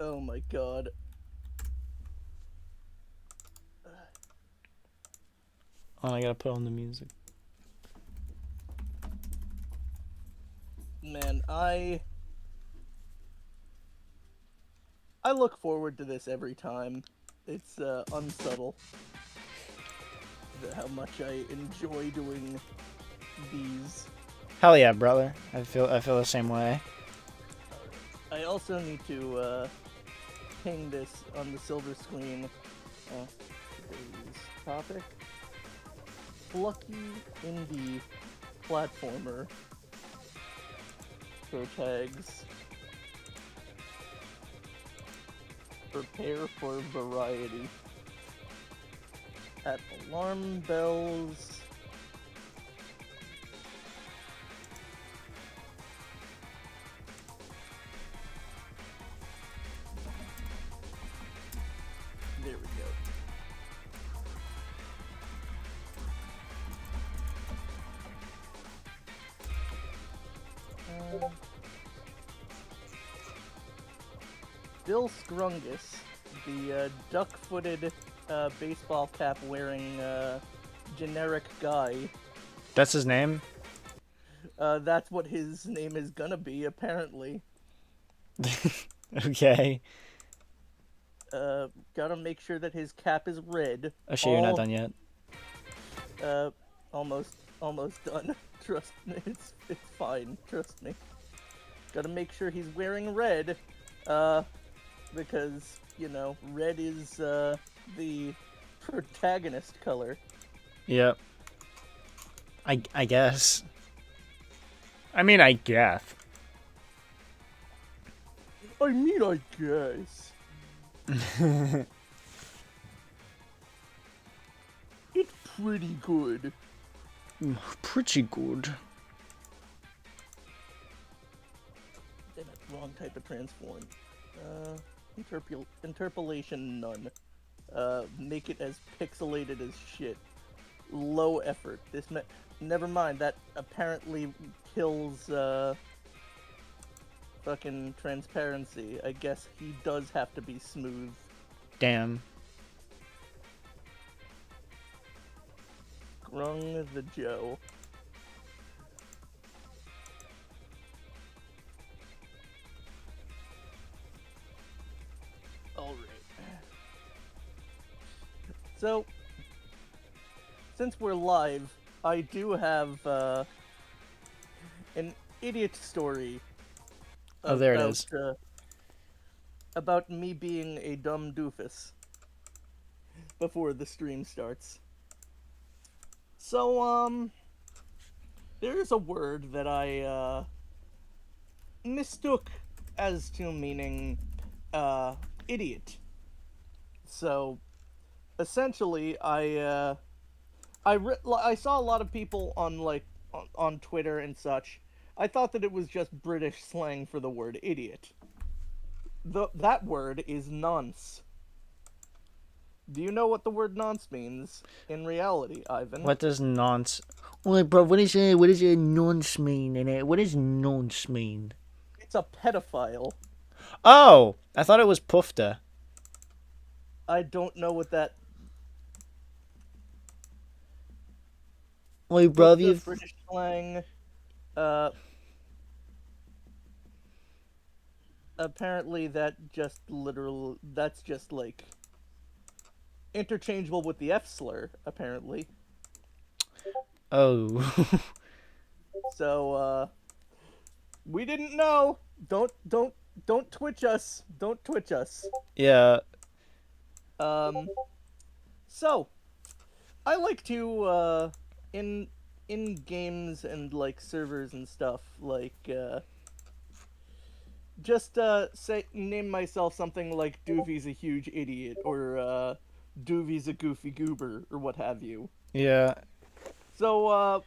Oh my god. Oh, I gotta put on the music. Man, I look forward to this every time. It's unsubtle how much I enjoy doing these. Hell yeah, brother. I feel the same way. I also need to ping this on the silver screen. Today's topic: Plucky indie platformer protags. Prepare for variety. At alarm bells. There we go. Bill Scrungus, the duck-footed baseball cap wearing generic guy. That's his name? That's what his name is gonna be, apparently. Okay. Gotta make sure that his cap is red. Oh shit, you're not done yet. Almost done. Trust me, it's fine. Trust me. Gotta make sure he's wearing red, because you know red is the protagonist color. Yep. I guess. I mean, I guess. I guess. It's pretty good. Pretty good. Damn it, wrong type of transform. Interpolation none. Make it as pixelated as shit. Low effort. Never mind, that apparently kills, fucking transparency. I guess he does have to be smooth. Damn. Grung the Joe. Alright. So, since we're live, I do have an idiot story. Oh, there it is. About me being a dumb doofus before the stream starts. So, there's a word that I mistook as to meaning idiot. So, essentially, I saw a lot of people on on Twitter and such. I thought that it was just British slang for the word idiot. That word is nonce. Do you know what the word nonce means in reality, Ivan? What does nonce? Wait, bro, what is a nonce mean in it? What does nonce mean? It's a pedophile. Oh, I thought it was pufta. I don't know what that. Wait, bro, you British slang. Apparently that's just like interchangeable with the F slur, apparently. Oh. So, we didn't know. Don't twitch us. Don't twitch us. Yeah. So, I like to, in games and, like, servers and stuff, like, just, name myself something like Duvi's a huge idiot, or, Duvi's a goofy goober, or what have you. Yeah. So,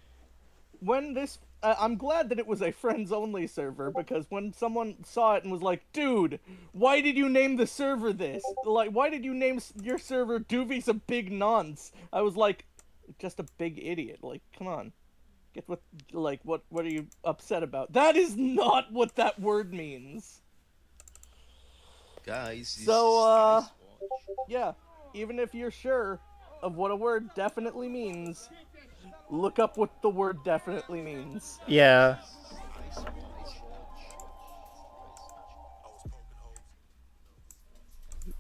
when this... I'm glad that it was a friends-only server, because when someone saw it and was like, dude, why did you name the server this? Like, why did you name your server Duvi's a big nonce? I was like, just a big idiot. Like, come on. Get what... Like, what are you upset about? That is not what that word means! Guys, this So, is nice watch. yeah, even if you're sure of what a word definitely means, look up what the word definitely means. Yeah. Nice watch.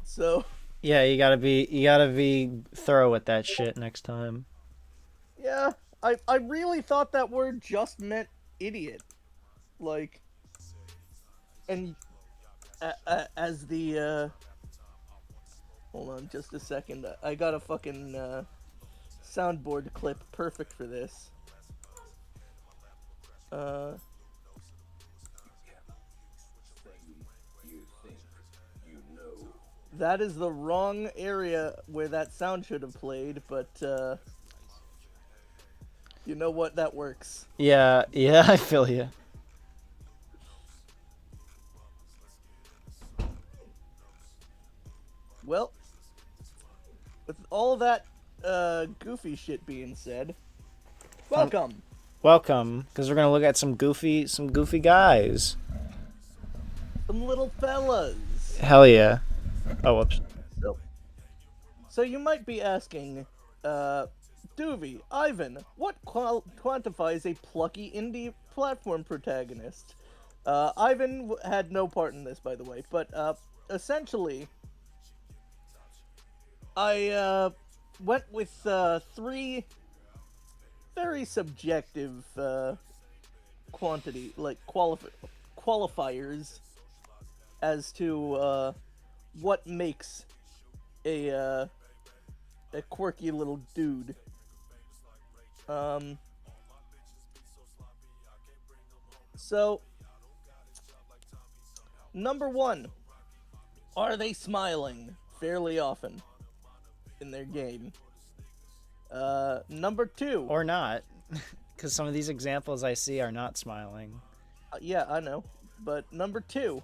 So, Yeah, you gotta be thorough with that shit next time. yeah, I really thought that word just meant idiot. Like, and as the, hold on just a second. I got a fucking, soundboard clip perfect for this. Uh, that is the wrong area where that sound should have played, but, Nice. you know what? That works. Yeah, yeah, I feel you. Well, with all that, goofy shit being said, Um, welcome! welcome, because we're gonna look at some goofy guys. Some little fellas! Hell yeah. Oh, whoops. So, so you might be asking, uh, Duvi, Ivan, what quantifies a plucky indie platform protagonist? Ivan had no part in this, by the way, but, essentially, I, went with, three very subjective, qualifiers as to, what makes a, a quirky little dude. Um, so, number one, are they smiling fairly often in their game? Number two, Or not, because some of these examples I see are not smiling. yeah, I know, but number two,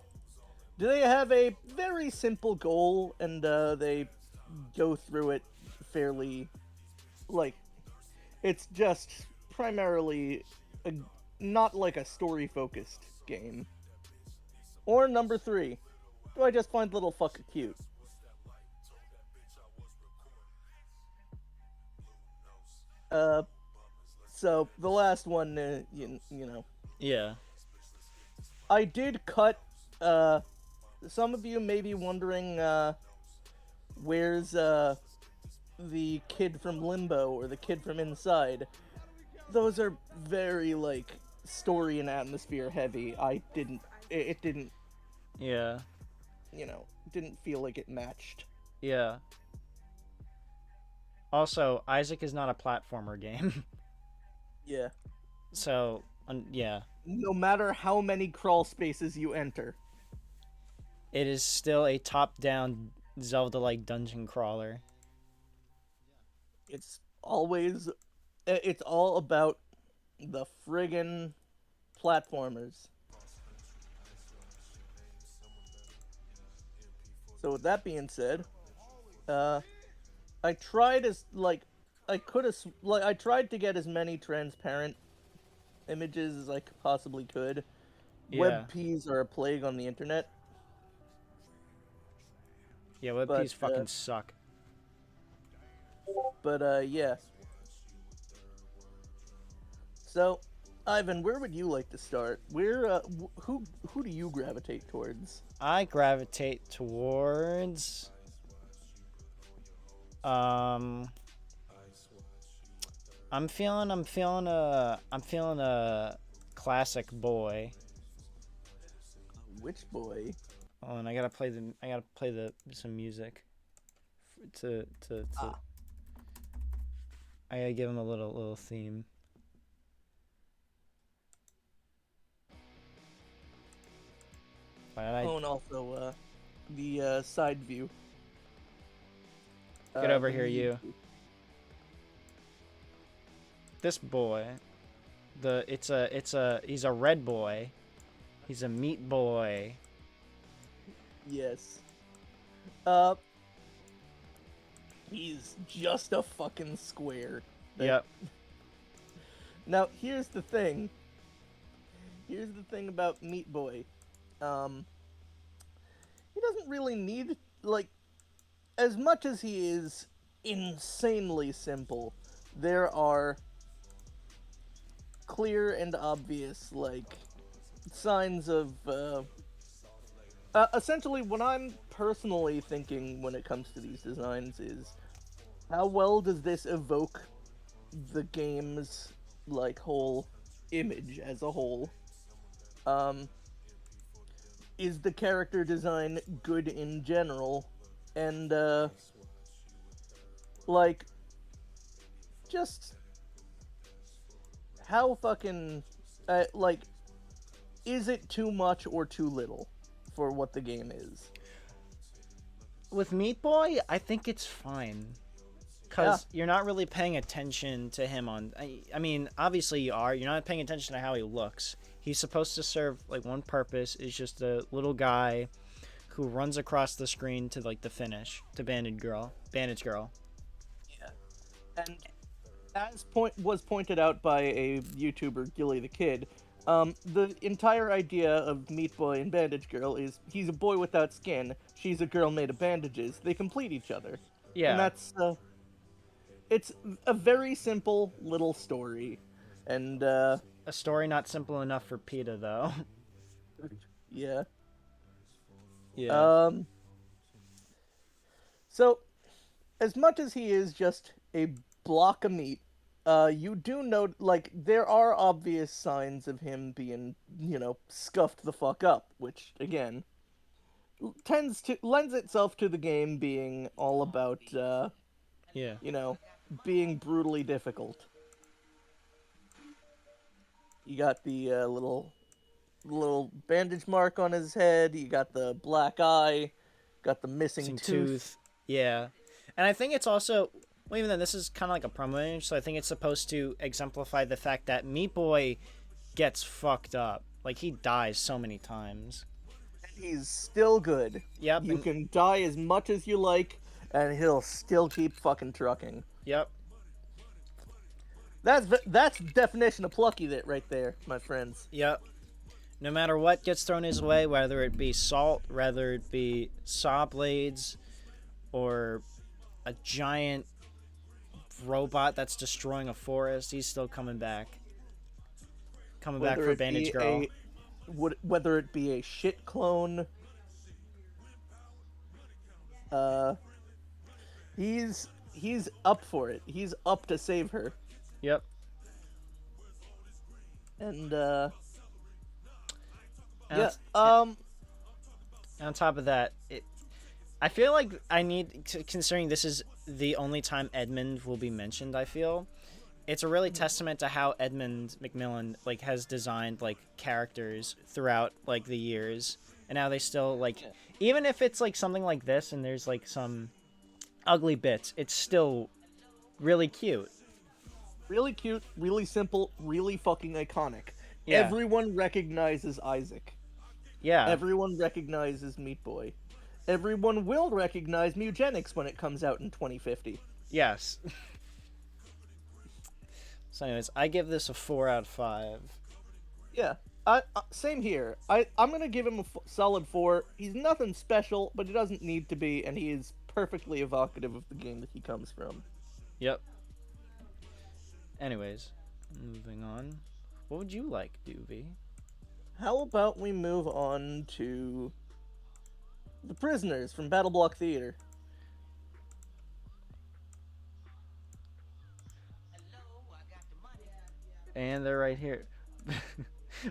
do they have a very simple goal and they go through it fairly, like, it's just primarily a, not like a story focused game? Or number three, do I just find little fucker cute? Uh, so the last one, you know, Yeah. I did cut. Some of you may be wondering, where's the kid from Limbo or the kid from Inside? Those are very like story and atmosphere heavy. I didn't. It didn't. Yeah. You know, didn't feel like it matched. Yeah. Also, Isaac is not a platformer game. Yeah. So, yeah. No matter how many crawl spaces you enter, It is still a top-down Zelda-like dungeon crawler. it's always. It's all about the friggin' platformers. So with that being said, uh, I tried as like I could have like I tried to get as many transparent images as I possibly could. Yeah. WebPs are a plague on the internet, Yeah, but WebPs fucking suck. yeah. So, Ivan, where would you like to start? Who do you gravitate towards? I gravitate towards um I'm feeling a classic boy. Which boy? Oh, and I gotta play some music to Ah, I gotta give him a little theme. But I oh, and also the side view, get over the here, me you. view. This boy, he's a red boy. He's a meat boy. Yes. He's just a fucking square. Yep. Now, here's the thing. Here's the thing about Meat Boy. Um, he doesn't really need, like, as much as he is insanely simple, there are clear and obvious, like, signs of, essentially, what I'm personally thinking when it comes to these designs is how well does this evoke the game's, like, whole image as a whole? Um, is the character design good in general? And, like, just how fucking, like, is it too much or too little for what the game is? With Meat Boy, I think it's fine. Yeah, Because you're not really paying attention to him on. I mean, obviously you are. You're not paying attention to how he looks. He's supposed to serve like one purpose. Is just a little guy who runs across the screen to like the finish to Bandage Girl. yeah. And as was pointed out by a YouTuber, Gilly the Kid, the entire idea of Meat Boy and Bandage Girl is he's a boy without skin, she's a girl made of bandages. They complete each other, and Yeah, that's it's a very simple little story, and a story not simple enough for PETA though. yeah. Yeah. Um, so as much as he is just a block of meat, you do note, like, there are obvious signs of him being, scuffed the fuck up, which, again, lends itself to the game being all about, Yeah. you know, being brutally difficult. You got the, little bandage mark on his head, you got the black eye, got the missing Missing tooth. tooth. Yeah. And I think it's also, well, even though this is kind of like a promo image, so I think it's supposed to exemplify the fact that Meat Boy gets fucked up. Like, he dies so many times. He's still good. Yep. You And can die as much as you like, and he'll still keep fucking trucking. yep. That's definition of plucky that right there, my friends. Yep. No matter what gets thrown his way, whether it be salt, whether it be saw blades, or a giant robot that's destroying a forest, he's still coming back. Coming back Whether for it Bandage be Girl. whether it be a shit clone, uh, he's up for it. He's up to save her, Yep. and And yeah, on top of that, I feel like I need, considering this is the only time Edmund will be mentioned, I feel it's a really testament to how Edmund McMillan like has designed like characters throughout like the years, and how they still like, even if it's like something like this and there's like some ugly bits, it's still really cute. really cute, really simple, really fucking iconic. Yeah. Everyone recognizes Isaac. Yeah. Everyone recognizes Meat Boy. Everyone will recognize Mugenics when it comes out in 2050. Yes. So anyways, I give this a 4 out of 5. Yeah, same here. I'm gonna give him a solid 4. He's nothing special, but he doesn't need to be, and he is perfectly evocative of the game that he comes from. Yep. Anyways, moving on. What would you like, Duvi? How about we move on to the prisoners from Battle Block Theater? And they're right here.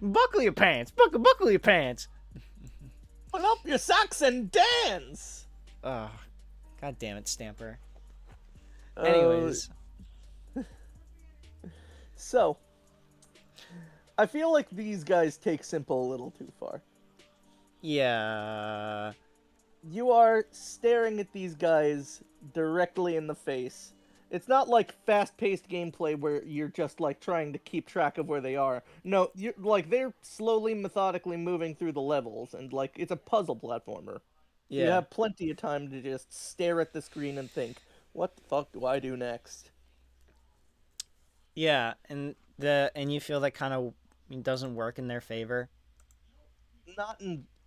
Buckle your pants! Buckle your pants! Put up your socks and dance! Oh, god damn it, Stamper. Uh, Anyways, So, I feel like these guys take simple a little too far. yeah. You are staring at these guys directly in the face. It's not like fast-paced gameplay where you're just like trying to keep track of where they are. No, you're like they're slowly, methodically moving through the levels, and like it's a puzzle platformer. So you Yeah. have plenty of time to just stare at the screen and think, "What the fuck do I do next?" Yeah, and you feel that kind of doesn't work in their favor.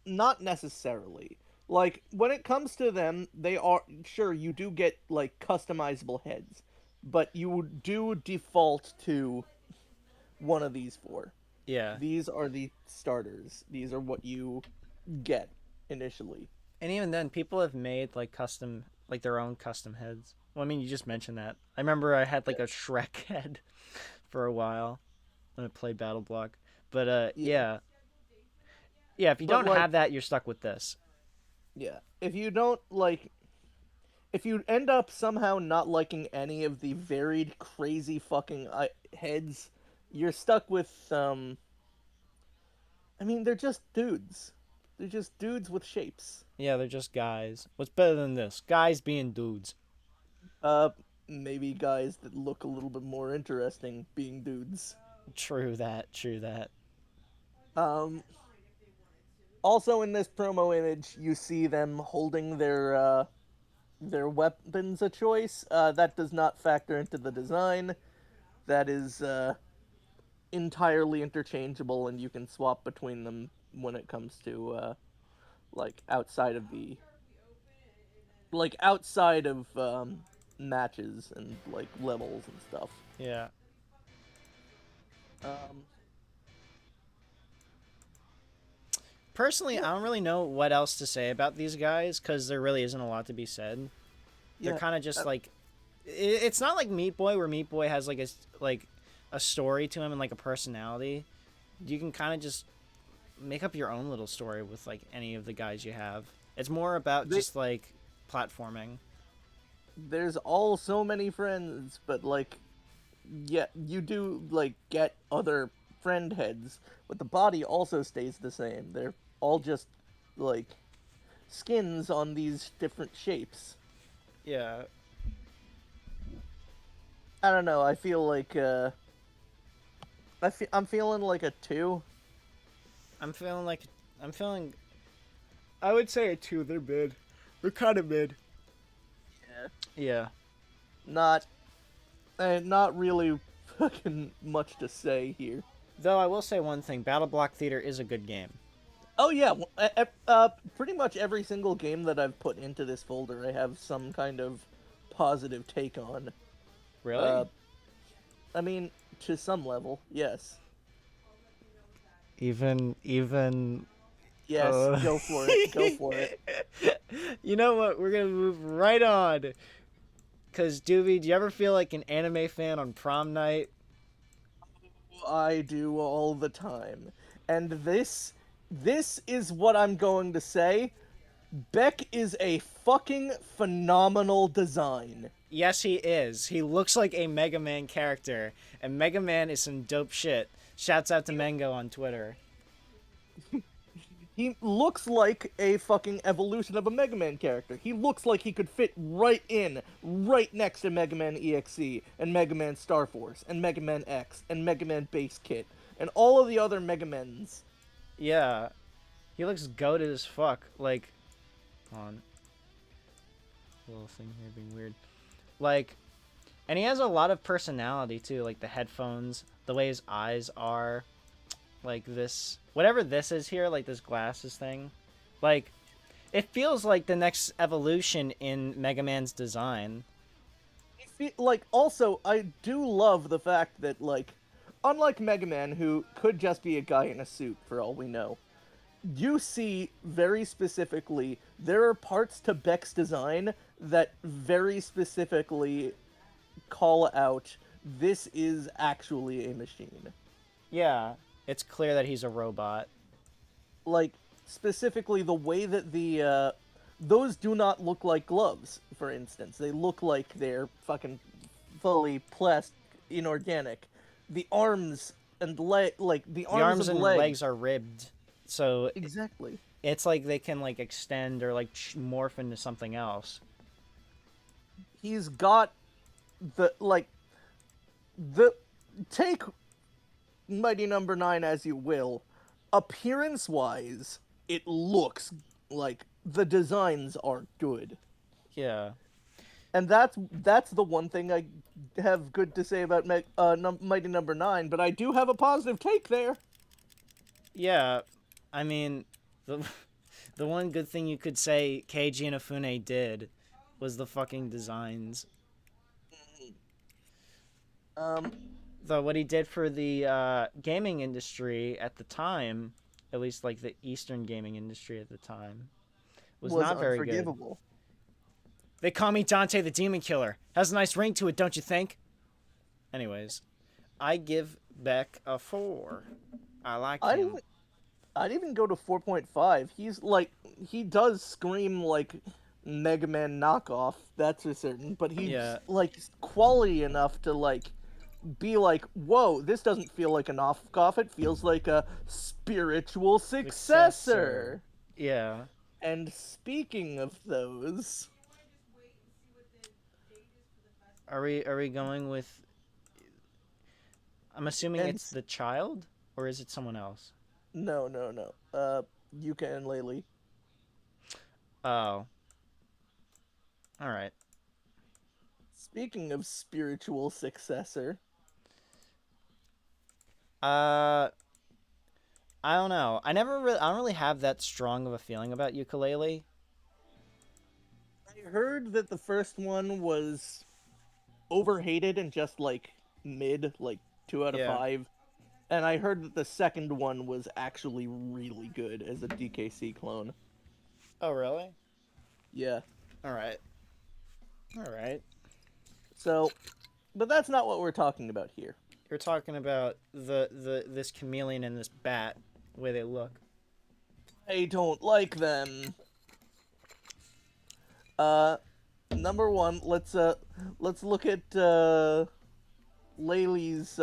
Not necessarily. Like when it comes to them, they are sure you do get like customizable heads, but you do default to one of these four. Yeah. These are the starters. These are what you get initially. And even then, people have made like custom, like their own custom heads. Well, I mean, you just mentioned that. I remember I had like a Shrek head for a while when I played Battle Block. But Yeah. yeah, yeah. If you But don't like have that, you're stuck with this. yeah, if you don't like if you end up somehow not liking any of the varied crazy fucking heads, you're stuck with I mean, they're just dudes. They're just dudes with shapes. Yeah, they're just guys. What's better than this? Guys being dudes. Uh, maybe guys that look a little bit more interesting being dudes. True that. True that. Um, Also in this promo image, you see them holding their weapons of choice. That does not factor into the design. That is entirely interchangeable, and you can swap between them when it comes to like outside of matches and like levels and stuff. Yeah. Um, Personally, yeah, I don't really know what else to say about these guys because there really isn't a lot to be said. They're yeah. kind of just Uh, like, it's not like Meat Boy where Meat Boy has like a story to him and like a personality. You can kind of just make up your own little story with like any of the guys you have. It's more about they just like platforming. there's all so many friends, but like yeah, you do like get other friend heads, but the body also stays the same. They're all just like skins on these different shapes. Yeah, I don't know. I feel like I'm feeling like a 2. I'm feeling like I'm feeling. I would say a two. They're mid. They're kind of mid. Yeah. Yeah. Not not really fucking much to say here. Though I will say one thing: Battle Block Theater is a good game. Oh yeah, pretty much every single game that I've put into this folder, I have some kind of positive take on. Uh, Really? I mean, to some level, yes. Even. Yes, go for it. Go for it. You know what? We're gonna move right on. Cause Duvi, do you ever feel like an anime fan on prom night? I do all the time. And this is what I'm going to say. Beck is a fucking phenomenal design. Yes, he is. He looks like a Mega Man character, and Mega Man is some dope shit. Shouts out to Mango on Twitter. He looks like a fucking evolution of a Mega Man character. He looks like he could fit right next to Mega Man EXE, and Mega Man Star Force, and Mega Man X, and Mega Man Base Kit, and all of the other Mega Mans. Yeah, he looks goated as fuck. Like, hold on, little thing here being weird. Like, and he has a lot of personality too. Like the headphones, the way his eyes are, like this, whatever this is here, like this glasses thing. Like, it feels like the next evolution in Mega Man's design. Like, also, I do love the fact that, like, unlike Mega Man, who could just be a guy in a suit for all we know, you see very specifically there are parts to Beck's design that very specifically call out this is actually a machine. Yeah, it's clear that he's a robot. Like, specifically the way that the those do not look like gloves, for instance. They look like they're fucking fully plastic, inorganic. The arms and the The arms arms and and legs. legs are ribbed, so Exactly. it's like they can like extend or like morph into something else. He's got the the take Mighty Number 9 as you will. Appearance wise, it looks like the designs are good. Yeah. And that's the one thing I have good to say about Mighty Number 9, but I do have a positive take there. Yeah, I mean, the The one good thing you could say Keiji Inafune did was the fucking designs. Um, Though what he did for the gaming industry at the time, at least like the Eastern gaming industry at the time, was was not very good. unforgivable. They call me Dante the Demon Killer. Has a nice ring to it, don't you think? Anyways, I give Beck a 4. I like I him. didn't. I'd even go to 4.5. He's like he does scream like Mega Man knockoff. That's for certain. But he's Yeah, like quality enough to like be like, whoa, this doesn't feel like a knockoff. It feels like a spiritual successor. successor. Yeah. And speaking of those, Are we going with? I'm assuming and it's the child, or is it someone else? no, no, no. Yuka and Laylee. Oh, all right. Speaking of spiritual successor, Uh, I don't know. I don't really have that strong of a feeling about ukulele. I heard that the first one was overhated and just like mid, like 2 out of Yeah. 5. And I heard that the second one was actually really good as a DKC clone. Oh, really? Yeah. All right. All right. So, but that's not what we're talking about here. You're talking about the this chameleon and this bat, the way they look. I don't like them. Uh, Number one, let's look at Laylee's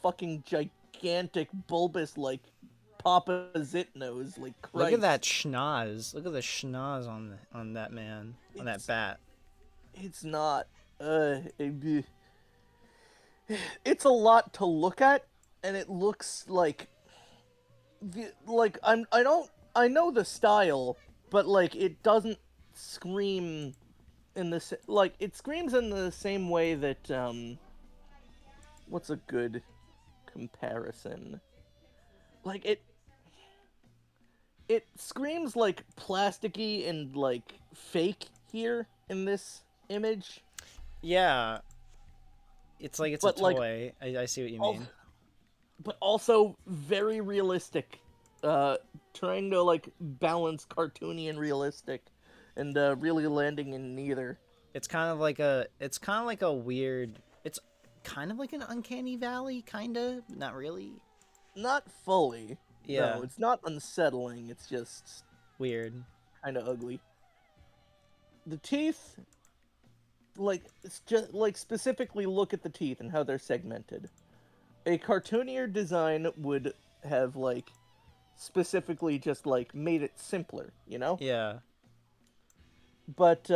fucking gigantic bulbous like Papa Zit nose, like Christ. Look at that schnoz. Look at the schnoz on that man, on that It's bat. it's not. It's a lot to look at, and it looks like I know the style, but like it doesn't scream in the like it screams in the same way that what's a good comparison? Like it screams like plasticky and like fake here in this image, Yeah, it's like it's a but like toy. I see what you all mean. but also very realistic. Trying to like balance cartoony and realistic, and really landing in neither. It's kind of like a weird. It's kind of like an uncanny valley, kind of. Not really. Not fully. Yeah, No, it's not unsettling. It's just weird. kind of ugly. The teeth, like it's just like specifically look at the teeth and how they're segmented. A cartoonier design would have like specifically just like made it simpler, you know? Yeah, But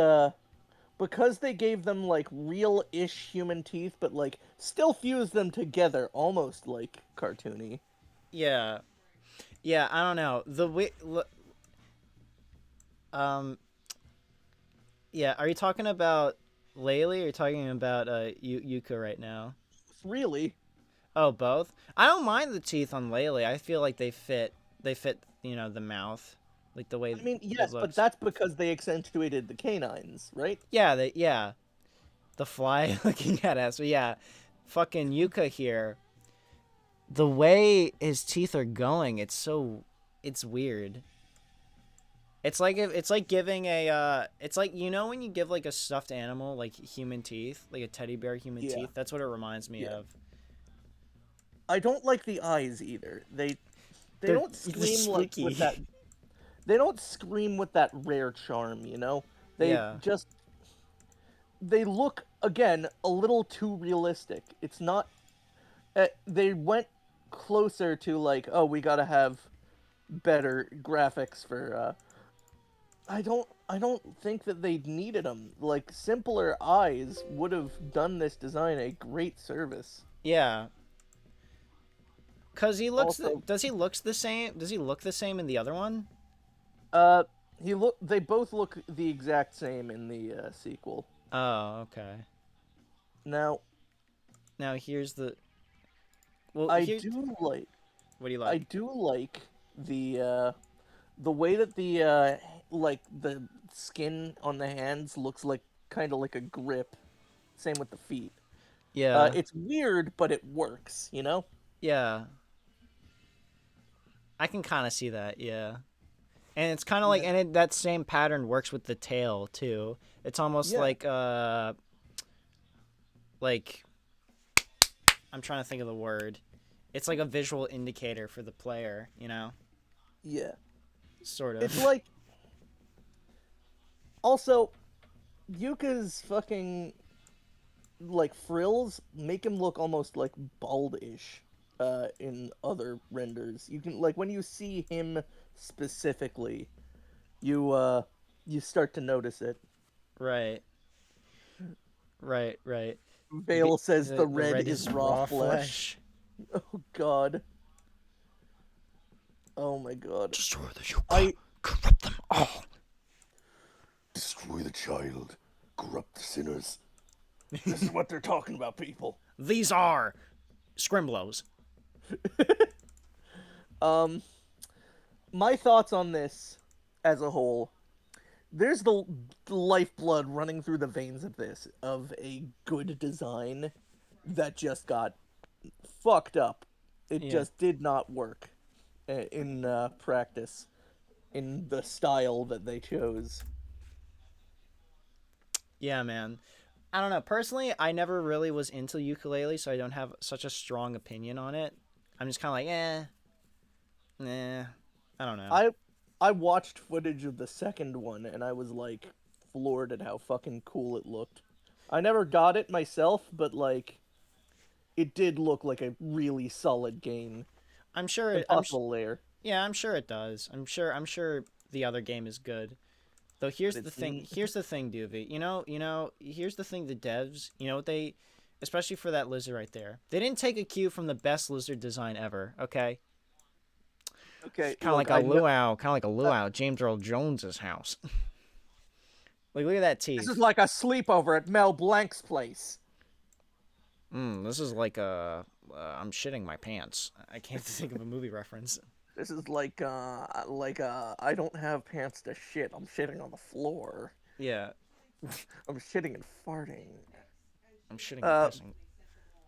because they gave them like real-ish human teeth but like still fused them together almost like cartoony. yeah, yeah. I don't know the way. Um, yeah. Are you talking about Laylee? Or are you talking about Yuka right now? Really? Oh, both. I don't mind the teeth on Laylee. I feel like they fit. They fit. The mouth, like the way I mean, it yes, but looks. that's because they accentuated the canines, right? Yeah, the fly looking at us. But yeah, fucking Yuka here. The way his teeth are going, it's weird. It's like giving it's like when you give like a stuffed animal like human teeth, like a teddy bear human Yeah. teeth. That's what it reminds me Yeah. of. I don't like the eyes either. They They're don't they're scream like with spooky. that. They don't scream with that rare charm, you know? They Yeah. just they look again a little too realistic. It's not they went closer to like, oh, we got to have better graphics for I don't think that they needed them. Like simpler eyes would have done this design a great service. Yeah. Cuz Also, does he looks the same? Does he look the same in the other one? uh they both look the exact same in the sequel. Oh, okay. Now, Now here's the well I here do like what do you I like? do like the the way that the like the skin on the hands looks like kind of like a grip. Same with the feet. Yeah, It's weird, but it works. You know? yeah. I can kind of see that. Yeah. And it's kind of like, Yeah. and that same pattern works with the tail too. It's almost Yeah. like I'm trying to think of the word. It's like a visual indicator for the player, you know, Yeah. sort It's of. like also Yuka's fucking like frills make him look almost like baldish in other renders. You can like when you see him specifically, you start to notice it. Right, right. Vale says the The red red is is raw raw flesh. flesh. Oh god. Oh my god. Destroy the Yuka, I corrupt them all. destroy the child, corrupt the sinners. This is what they're talking about, people. These are scrimblos. Um my thoughts on this as a whole, there's the lifeblood running through the veins of this of a good design that just got fucked up. It Yeah, just did not work in practice in the style that they chose. yeah, man. I don't know. Personally, I never really was into ukulele, so I don't have such a strong opinion on it. I'm just kind of like, nah. I don't know. I I watched footage of the second one and I was like floored at how fucking cool it looked. I never got it myself, but like it did look like a really solid game. I'm sure. Impossible Lair. Yeah, I'm sure it does. I'm sure the other game is good. Though But here's the it's thing. Here's the thing, Duvi. Here's the thing. The devs, you know what they, especially for that lizard right there, they didn't take a cue from the best lizard design ever. Okay, okay. kind of Look, like a I know luau, James Earl Jones's house. Like, look at that this is teeth. like a sleepover at Mel Blanc's place. This is like a. I'm shitting my pants. I can't think of a movie reference. This is I don't have pants to shit. I'm shitting on the floor. Yeah, I'm shitting and farting. I'm shitting and Uh, pissing.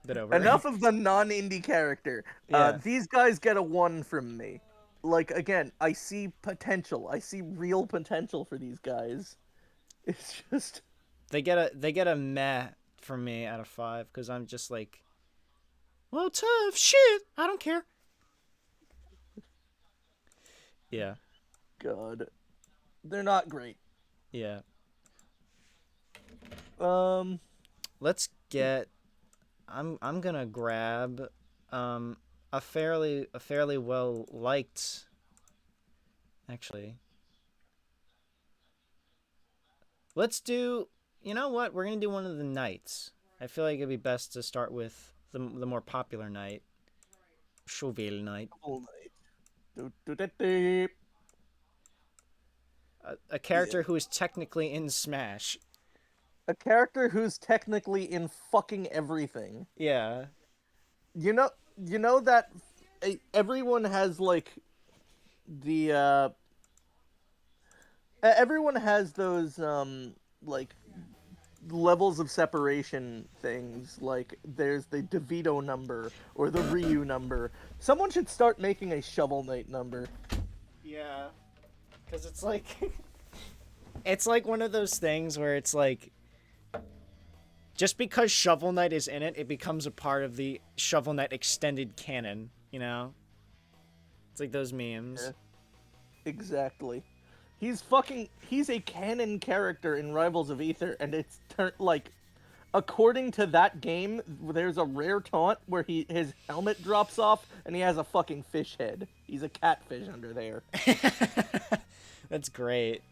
Bit over. enough of the non-indie character. Yeah. These guys get a 1 from me. Like again, I see potential. I see real potential for these guys. It's just They get a meh from me out of 5 because I'm just like, well, tough shit. I don't care. Yeah, God. They're not great. yeah. Um, Let's get. I'm gonna grab, um, a fairly well liked. Actually, let's do. You know what? We're gonna do one of the knights. I feel like it'd be best to start with the more popular knight, Chauvel Knight, all night. Do-do-do-do. a Yeah. character who is technically in Smash. A character who's technically in fucking everything. Yeah, You know that everyone has like the everyone has those like levels of separation things. Like there's the DeVito number or the Ryu number. Someone should start making a Shovel Knight number. yeah, because it's like it's like one of those things where it's like just because Shovel Knight is in it, it becomes a part of the Shovel Knight extended canon. You know, it's like those memes. Yeah, exactly. He's a canon character in Rivals of Aether, and it's like according to that game, there's a rare taunt where his helmet drops off and he has a fucking fish head. He's a catfish under there. That's great.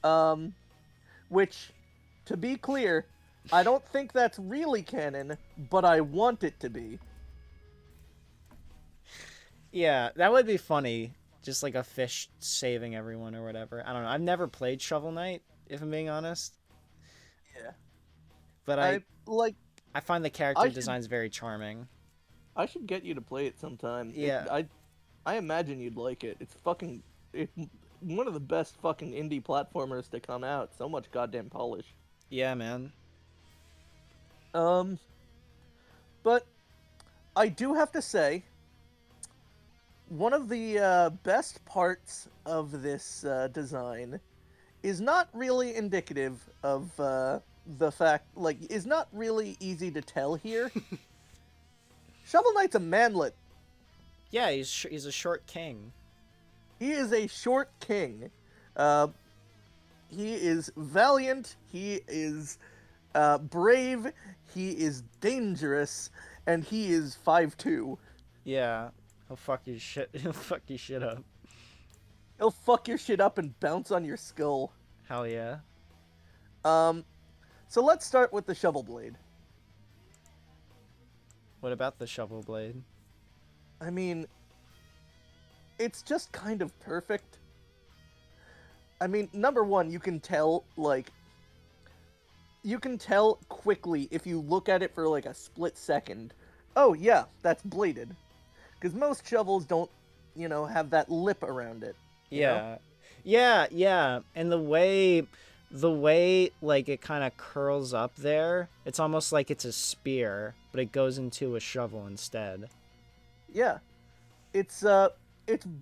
Um, which, to be clear, I don't think that's really canon, but I want it to be. Yeah, that would be funny. Just like a fish saving everyone or whatever. I don't know. I've never played Shovel Knight, if I'm being honest. Yeah. But I like. I find the character I should designs very charming. I should get you to play it sometime. Yeah. I imagine you'd like it. It's fucking one of the best fucking indie platformers to come out. So much goddamn polish. Yeah, man. Um, but I do have to say, one of the best parts of this design is not really indicative of the fact, like, is not really easy to tell here. Shovel Knight's a manlet. Yeah, he's a short king. He is a short king. Uh, he is valiant. He is brave. He is dangerous, and he is 5'2". Yeah, he'll fuck your shit. He'll fuck your shit up. He'll fuck your shit up and bounce on your skull. Hell yeah. Um, so let's start with the shovel blade. What about the shovel blade? I mean, it's just kind of perfect. I mean, number one, you can tell, like, you can tell quickly if you look at it for, like, a split second. Oh, yeah, that's bladed. Because most shovels don't, have that lip around it. You know? Yeah. And the way like it kind of curls up there, it's almost like it's a spear, but it goes into a shovel instead. Yeah. It's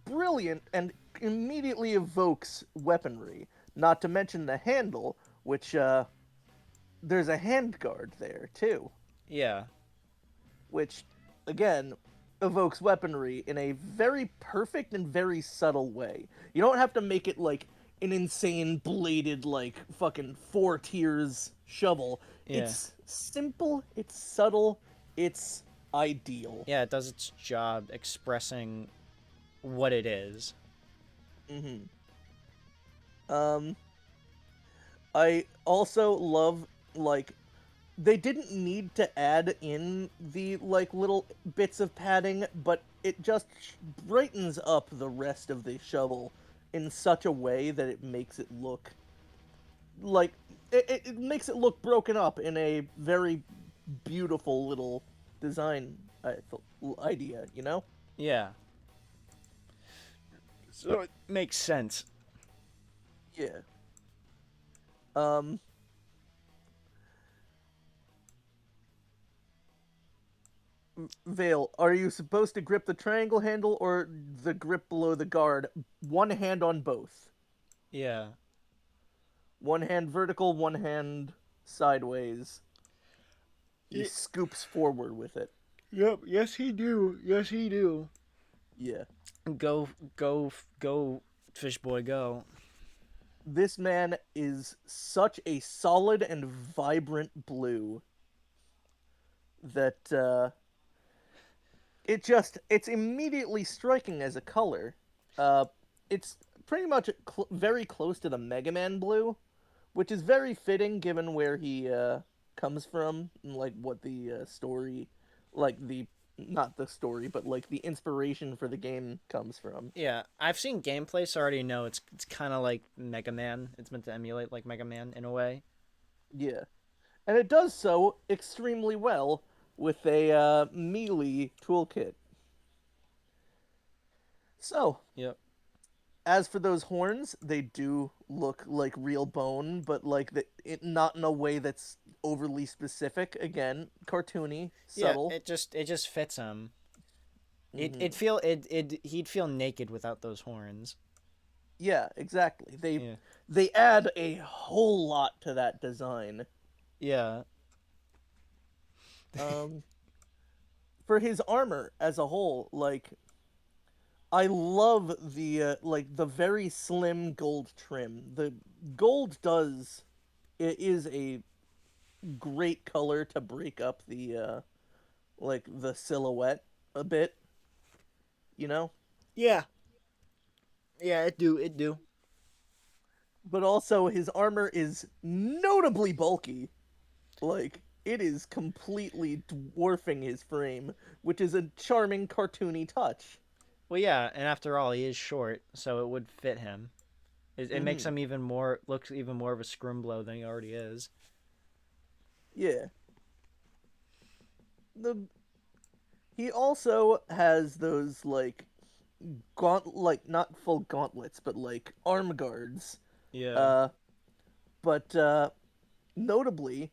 brilliant and immediately evokes weaponry. Not to mention the handle, which, there's a hand guard there, too. Yeah. Which, again, evokes weaponry in a very perfect and very subtle way. You don't have to make it like an insane bladed, like fucking 4 tiers shovel. Yeah. It's simple, it's subtle, it's ideal. Yeah, it does its job expressing what it is. Um, I also love, like, they didn't need to add in the, like, little bits of padding, but it just brightens up the rest of the shovel in such a way that it makes it look like it makes it look broken up in a very beautiful little design idea, you know? Yeah. So it makes sense. Yeah. Um, Vale, are you supposed to grip the triangle handle or the grip below the guard? One hand on both. Yeah. One hand vertical, one hand sideways. He Y- scoops forward with it. Yep. Yes, he do. Yes, he do. Yeah. Go, fish boy, go. This man is such a solid and vibrant blue that it's immediately striking as a color. Uh, it's pretty much very close to the Mega Man blue, which is very fitting given where he comes from and like what the story, like the not the story, but like the inspiration for the game comes from. Yeah, I've seen gameplay, so I already know it's kind of like Mega Man. It's meant to emulate like Mega Man in a way. Yeah, and it does so extremely well with a melee toolkit. So, Yep. as for those horns, they do look like real bone, but like not in a way that's overly specific. Again, cartoony, Yeah, subtle. it just fits him. Hmm. He'd feel naked without those horns. Yeah, exactly. Yeah. They add a whole lot to that design. Yeah. Um, for his armor as a whole, like I love the like the very slim gold trim. The gold does it is a great color to break up the like the silhouette a bit, you know? Yeah. Yeah, it do. But also his armor is notably bulky. Like it is completely dwarfing his frame, which is a charming cartoony touch. Well, yeah, and after all, he is short, so it would fit him. It makes Hmm. him looks even more of a scrimblo than he already is. Yeah. The He also has those like like not full gauntlets, but like arm guards. Yeah. Uh, but notably,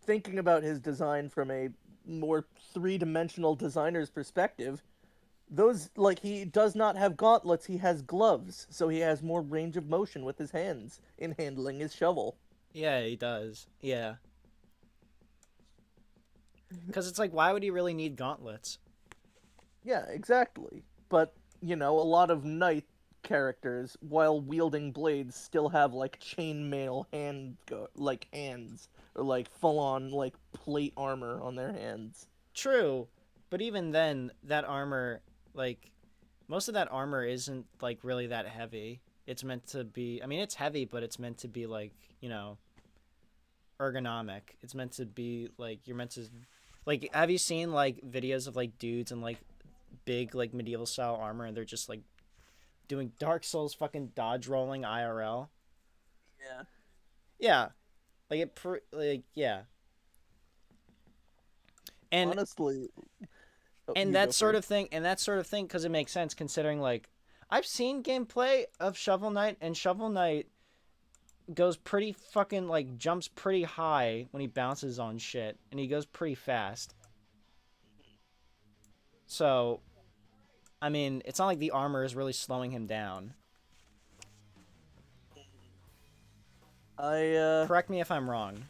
thinking about his design from a more three-dimensional designer's perspective, those like he does not have gauntlets, he has gloves, so he has more range of motion with his hands in handling his shovel. Yeah, he does. Yeah. Because it's like, why would he really need gauntlets? Yeah, exactly. But, a lot of knight characters, while wielding blades, still have like chainmail like hands, or like full on like plate armor on their hands. True. But even then, that armor, like, most of that armor isn't, like, really that heavy. It's meant to be, I mean, it's heavy, but it's meant to be, like, ergonomic. It's meant to be, like, you're meant to, like, have you seen, like, videos of, like, dudes in, like, big, like, medieval style armor and they're just, like, doing Dark Souls fucking dodge rolling IRL? Yeah. Yeah. Yeah. And Honestly, oh, and you go that sort first. of thing because it makes sense considering like I've seen gameplay of Shovel Knight, and Shovel Knight goes pretty fucking like jumps pretty high when he bounces on shit, and he goes pretty fast. So I mean, it's not like the armor is really slowing him down. I Correct me if I'm wrong.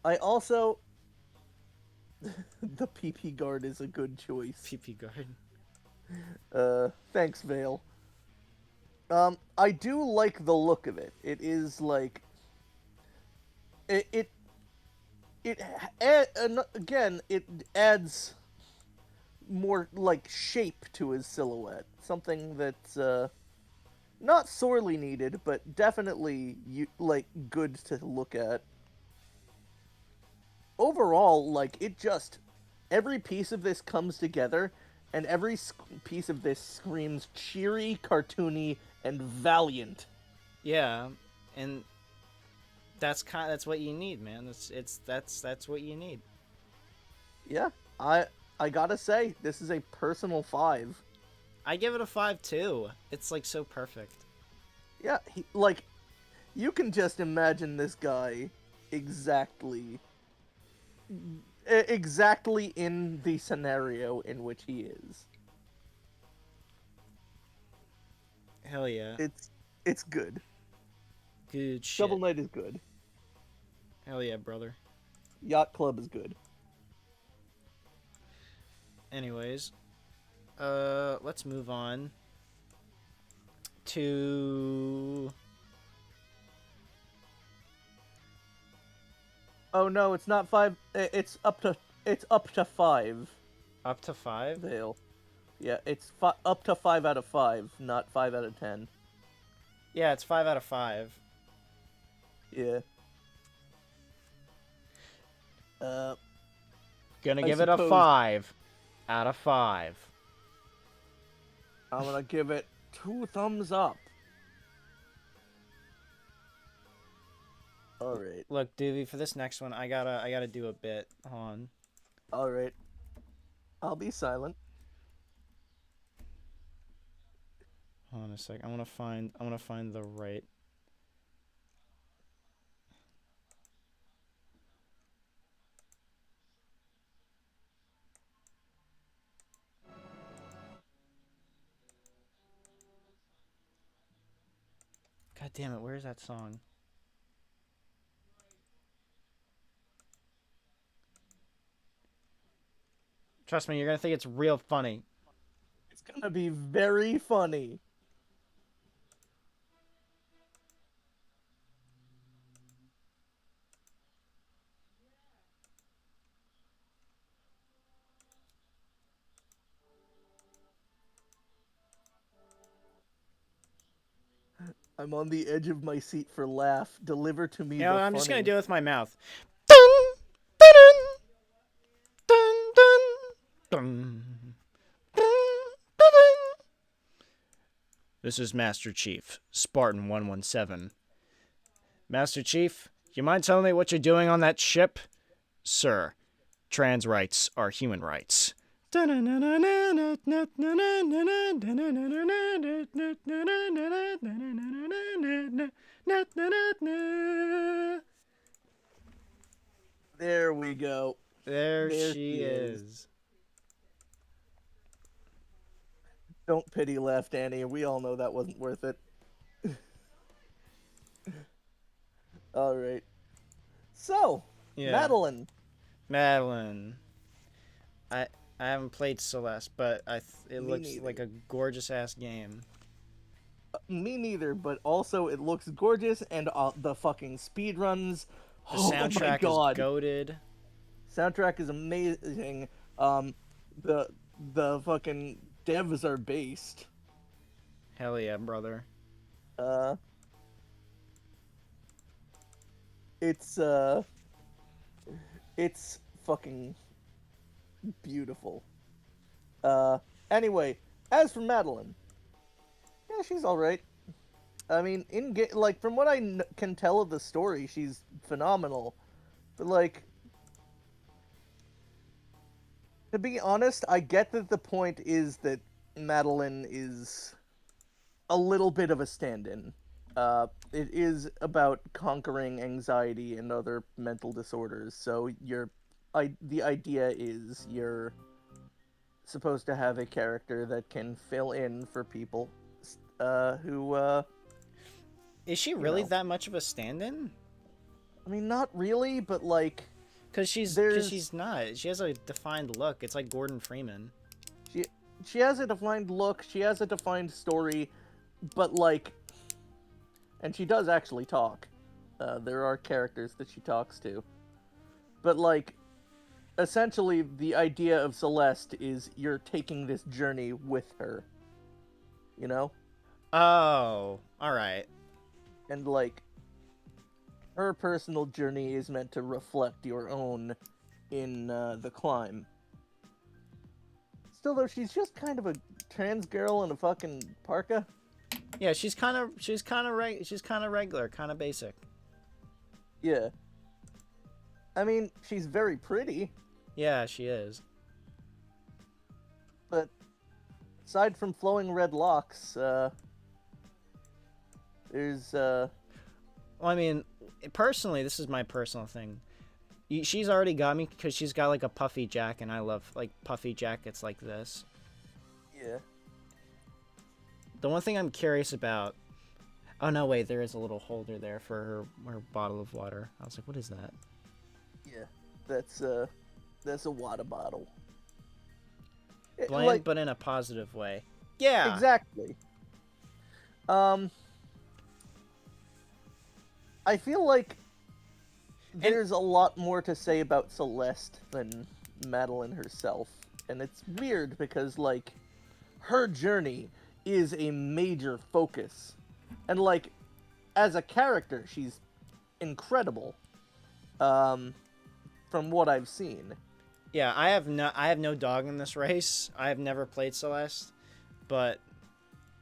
I also the PP guard is a good choice. PP guard. Thanks, Vale. I do like the look of it. It is like it it again it adds more like shape to his silhouette. Something that's not sorely needed, but definitely like good to look at. Overall, like it just every piece of this comes together, and every piece of this screams cheery, cartoony, and valiant. Yeah, and that's what you need, man. That's what you need. Yeah, I gotta say, this is a personal 5. I give it a 5 too. It's like so perfect. Yeah, like you can just imagine this guy exactly exactly in the scenario in which he is. Hell yeah. It's good. Good Shovel shit. Knight is good. Hell yeah, brother. Yacht Club is good. Anyways, let's move on to Oh no, it's not 5. It's up to 5. up to 5. Vale. Yeah, it's up to 5 out of 5, not 5 out of 10. Yeah, it's 5 out of 5. Yeah. Uh, Gonna I give it a suppose 5 out of 5. I'm gonna give it 2 thumbs up. All right. Look, Duvi, for this next one, I gotta do a bit. Hold on. All right. I'll be silent. Hold on a sec. I wanna find the right. God damn it! Where's that song? Trust me, you're gonna think it's real funny. It's gonna be very funny. I'm on the edge of my seat for laugh. Deliver to me You know, the I'm just gonna funny. do it with my mouth. Dun, dun, dun, dun, dun, dun, dun, dun. This is Master Chief, Spartan 117. Master Chief, you mind telling me what you're doing on that ship? Sir, trans rights are human rights. There we go. There There she she is. is. Don't pity Left Annie. We all know that wasn't worth it. All right. So, Yeah, Madeline. Madeline. I I haven't played Celeste, but it Me looks like neither. a gorgeous ass game. Me neither, but also it looks gorgeous and the fucking speed runs. The Oh my soundtrack is god. goated. Soundtrack is amazing. Um the the fucking devs are based. Hell yeah, brother. Uh it's it's fucking beautiful. Uh anyway, as for Madeline, yeah, she's all right. I mean, like from what I can tell of the story, she's phenomenal. But like, to be honest, I get that the point is that Madeline is a little bit of a stand-in. It is about conquering anxiety and other mental disorders. So the idea is you're supposed to have a character that can fill in for people, who, Is she you really know, that much of a stand-in? I mean, not really, but like, Cause there's she's not. She has a defined look. It's like Gordon Freeman. she she has a defined look, she has a defined story, but like, and she does actually talk. There are characters that she talks to, but like, essentially, the idea of Celeste is you're taking this journey with her, you know, Oh, all right. and like, her personal journey is meant to reflect your own in the climb. Still, though, she's just kind of a trans girl in a fucking parka. Yeah, she's kind of regular, kind of basic. Yeah. I mean, she's very pretty, Yeah, she is. but aside from flowing red locks, there's Well, I mean, personally, this is my personal thing. She's already got me because she's got like a puffy jacket, and I love like puffy jackets like this. yeah. The one thing I'm curious about. Oh no, wait, there is a little holder there for her bottle of water. I was like, what is that? Yeah, that's a water bottle. Bland, Like, but in a positive way. Yeah. exactly. I feel like there's a lot more to say about Celeste than Madeline herself, and it's weird because like her journey is a major focus, and like as a character, she's incredible. From what I've seen. Yeah, I have no dog in this race. I have never played Celeste, but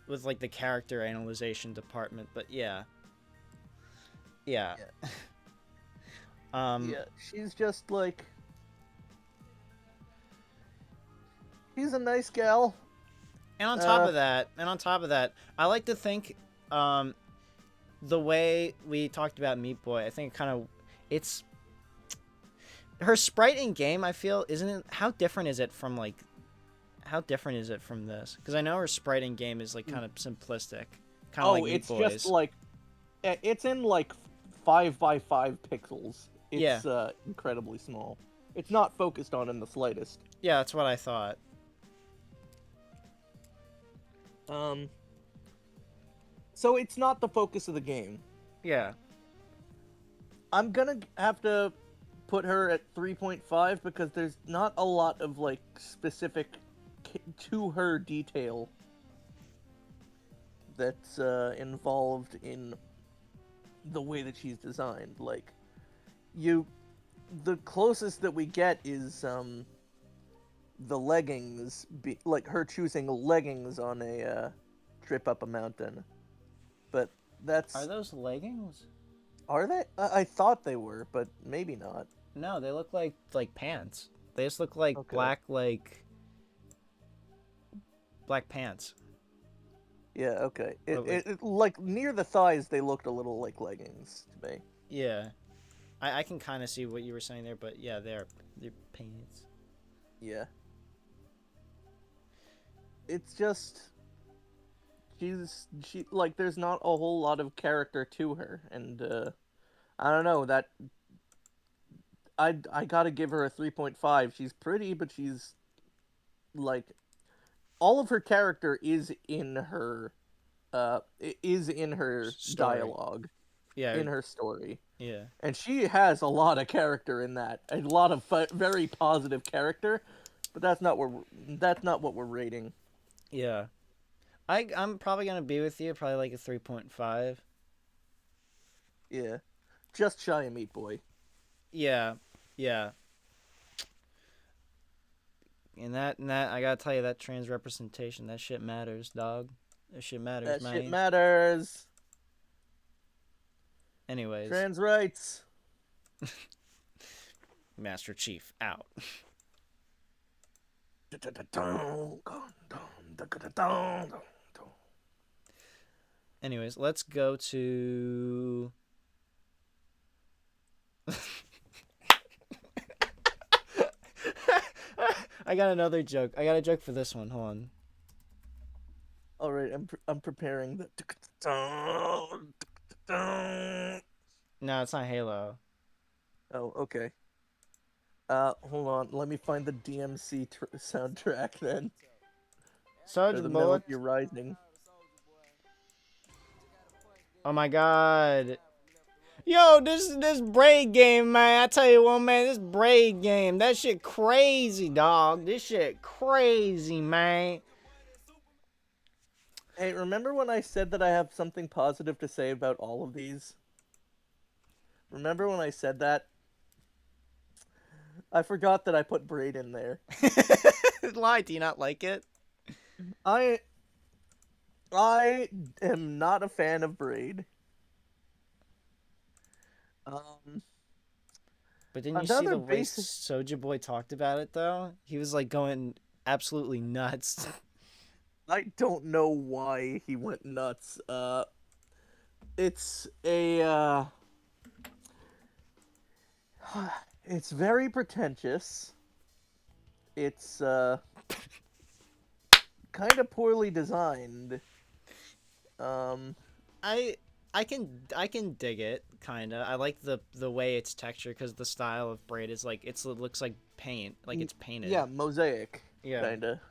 with like the character analyzation department, but yeah. Yeah. Yeah, she's just like she's a nice gal. And on top of that, I like to think the way we talked about Meat Boy, I think it's her sprite in game, I feel, isn't it, how different is it from this? Because I know her sprite in game is like kind of simplistic, kind of like Meat It's Boy's. just like it's in like 5x5 pixels. Yeah. It's incredibly small. It's not focused on in the slightest. Yeah, that's what I thought. So it's not the focus of the game. Yeah. I'm gonna have to put her at 3.5 because there's not a lot of like specific to her detail that's involved in the way that she's designed. Like, the closest that we get is the leggings, like her choosing leggings on a trip up a mountain. But that's Are those leggings? are they? I thought they were, but maybe not. No, they look like pants. They just look like Okay. black like black pants. Yeah, okay. But, like, Like near the thighs, they looked a little like leggings to me. yeah, I can kind of see what you were saying there, but yeah, they're pants. Yeah. It's just she like there's not a whole lot of character to her, and I don't know that I gotta give her a 3.5. She's pretty, but she's like all of her character is in her Story. dialogue, Yeah, in her story. yeah, And she has a lot of character in that, a lot of very positive character, but that's not what we're rating. yeah. I'm probably gonna be with you, probably like a 3.5. Yeah, just shy of Meat Boy. Yeah, yeah. And that I gotta tell you, that trans representation, that shit matters, dog. That shit matters, That shit man. matters. Anyways, Trans rights. Master Chief out. Anyways, let's go to. I got another joke. I got a joke for this one. Hold on. All right, I'm preparing the. No, it's not Halo. Oh, okay. Hold on. Let me find the DMC soundtrack then. For Soldier the Boy. Metal Gear Rising. Oh my god. Yo, this braid game, man. I tell you what, man, this braid game, that shit crazy, dog. This shit crazy, man. Hey, remember when I said that I have something positive to say about all of these? Remember when I said that? I forgot that I put Braid in there. Why do you not like it? I I am not a fan of Braid. Um, But didn't you see another the way basic. Soulja Boy talked about it though? He was like going absolutely nuts. I don't know why he went nuts. It's a it's very pretentious. It's kind of poorly designed. Um, I I can dig it kinda. I like the way it's textured because the style of braid is like it looks like paint, like it's painted. yeah, mosaic, Yeah. kinda.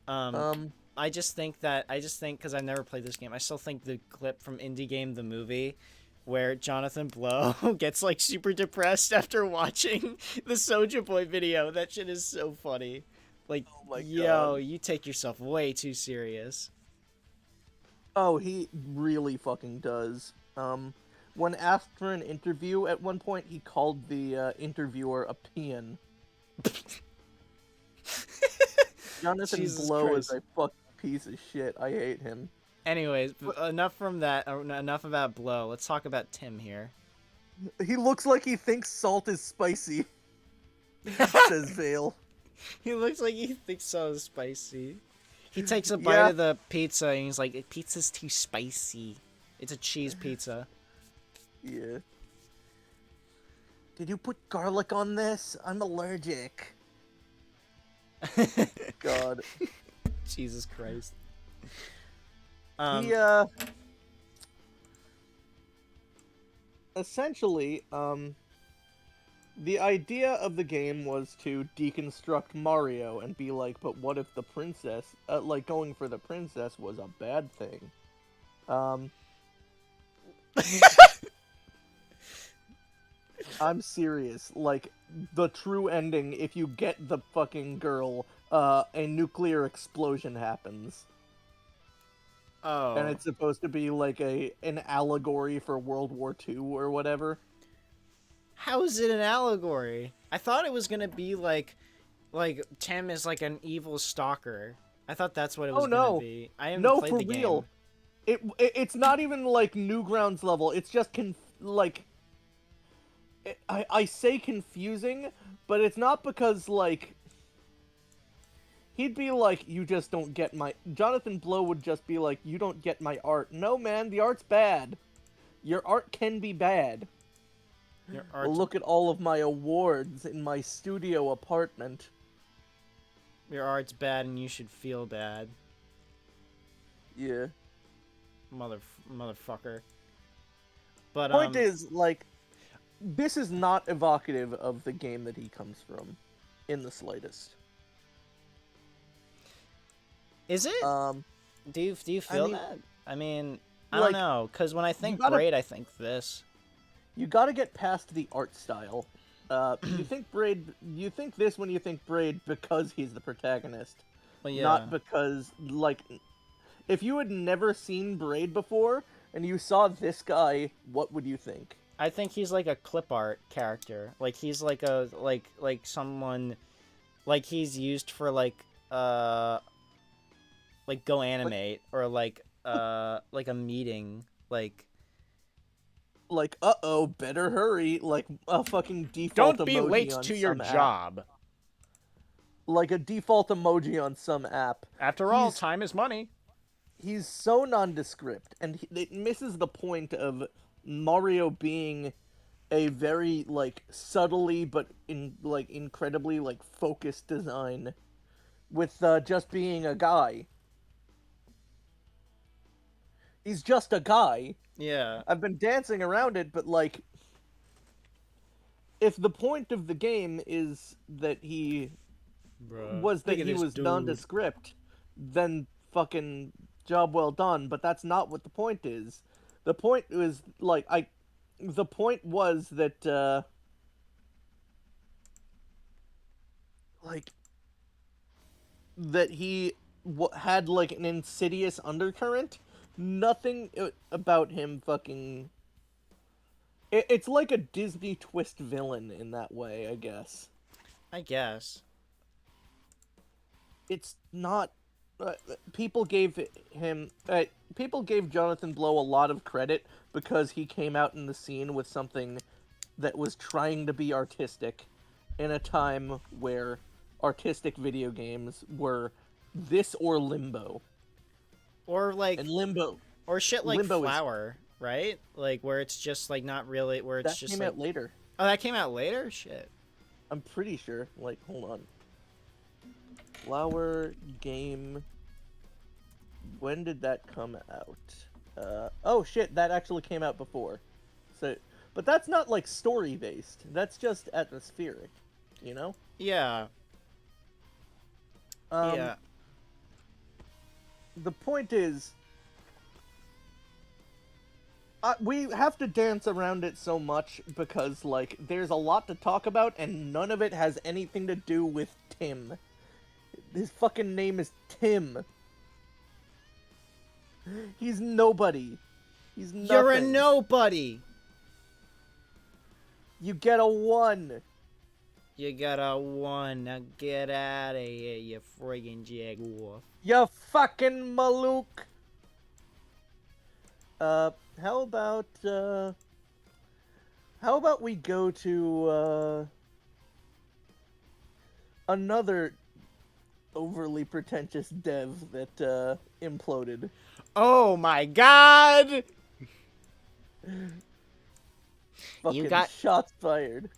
Um, Um, I just think because I've never played this game, I still think the clip from Indie Game the movie, where Jonathan Blow gets like super depressed after watching the Soulja Boy video. That shit is so funny. Like, oh my yo, god. you take yourself way too serious. Oh, he really fucking does. When asked for an interview at one point, he called the interviewer a peon. Jonathan Jesus Blow is Christ. a fucking piece of shit. I hate him. Anyways, enough from that. Enough about Blow. Let's talk about Tim here. He looks like he thinks salt is spicy, says Vale. He looks like he thinks so spicy. He takes a bite Yeah. of the pizza and he's like, "Pizza's too spicy. It's a cheese pizza." Yeah. Did you put garlic on this? I'm allergic. God. Jesus Christ. He essentially the idea of the game was to deconstruct Mario and be like, but what if the princess like going for the princess was a bad thing? I'm serious. Like the true ending, if you get the fucking girl, a nuclear explosion happens. Oh. And it's supposed to be like an allegory for World War II or whatever. How is it an allegory? I thought it was gonna be like Tim is like an evil stalker. I thought that's what it was gonna be. I haven't No, played for the real. game. It's not even like Newgrounds level. It's just like I say confusing, but it's not because like He'd be like, you just don't get my... Jonathan Blow would just be like, you don't get my art. No, man, the art's bad. Your art can be bad. Your art's Look at all of my awards in my studio apartment. bad and you should feel bad, Yeah. motherfucker. But Point is, like, this is not evocative of the game that he comes from, in the slightest. is it? Do you feel mean, that? I mean, I like, don't know, because when I think gotta- Braid, I think this. You gotta get past the art style. You think this when you think Braid because he's the protagonist. Well, yeah. Not because, like, if you had never seen Braid before, and you saw this guy, what would you think? I think he's like a clip art character. Like he's like a like someone, like he's used for like go animate or like a meeting like. Like, uh-oh, better hurry, like a fucking default emoji on some app. Like a default emoji on some app. After all, time is money. He's so nondescript, and it misses the point of Mario being a very, like, subtly but incredibly, like, focused design with just being a guy. He's just a guy. Yeah. I've been dancing around it, but, like, if the point of the game is that he was nondescript, then fucking job well done, but that's not what the point is. The point is, like, the point was that, like, that he had, like, an insidious undercurrent. Nothing about him fucking... It's like a Disney twist villain in that way, I guess. I guess. It's not... people gave Jonathan Blow a lot of credit because he came out in the scene with something that was trying to be artistic in a time where artistic video games were this or Limbo. Or like... And Limbo... Or shit like Limbo Flower, right? Like, where it's just, like, not really... Where it's that just, came out later. Oh, that came out later? Shit. I'm pretty sure. Like, hold on. Flower game... When did that come out? Oh shit, that actually came out before. So, but that's not, like, story-based. That's just atmospheric, you know? Yeah. Yeah. The point is... we have to dance around it so much because, like, there's a lot to talk about and none of it has anything to do with Tim. His fucking name is Tim. He's nobody. He's nothing. You're a nobody! You get a 1. You got a 1. Now get out of here, you friggin' jaguar. You fucking malook. How about we go to, another overly pretentious dev that, imploded. Oh my god! Fucking shots fired.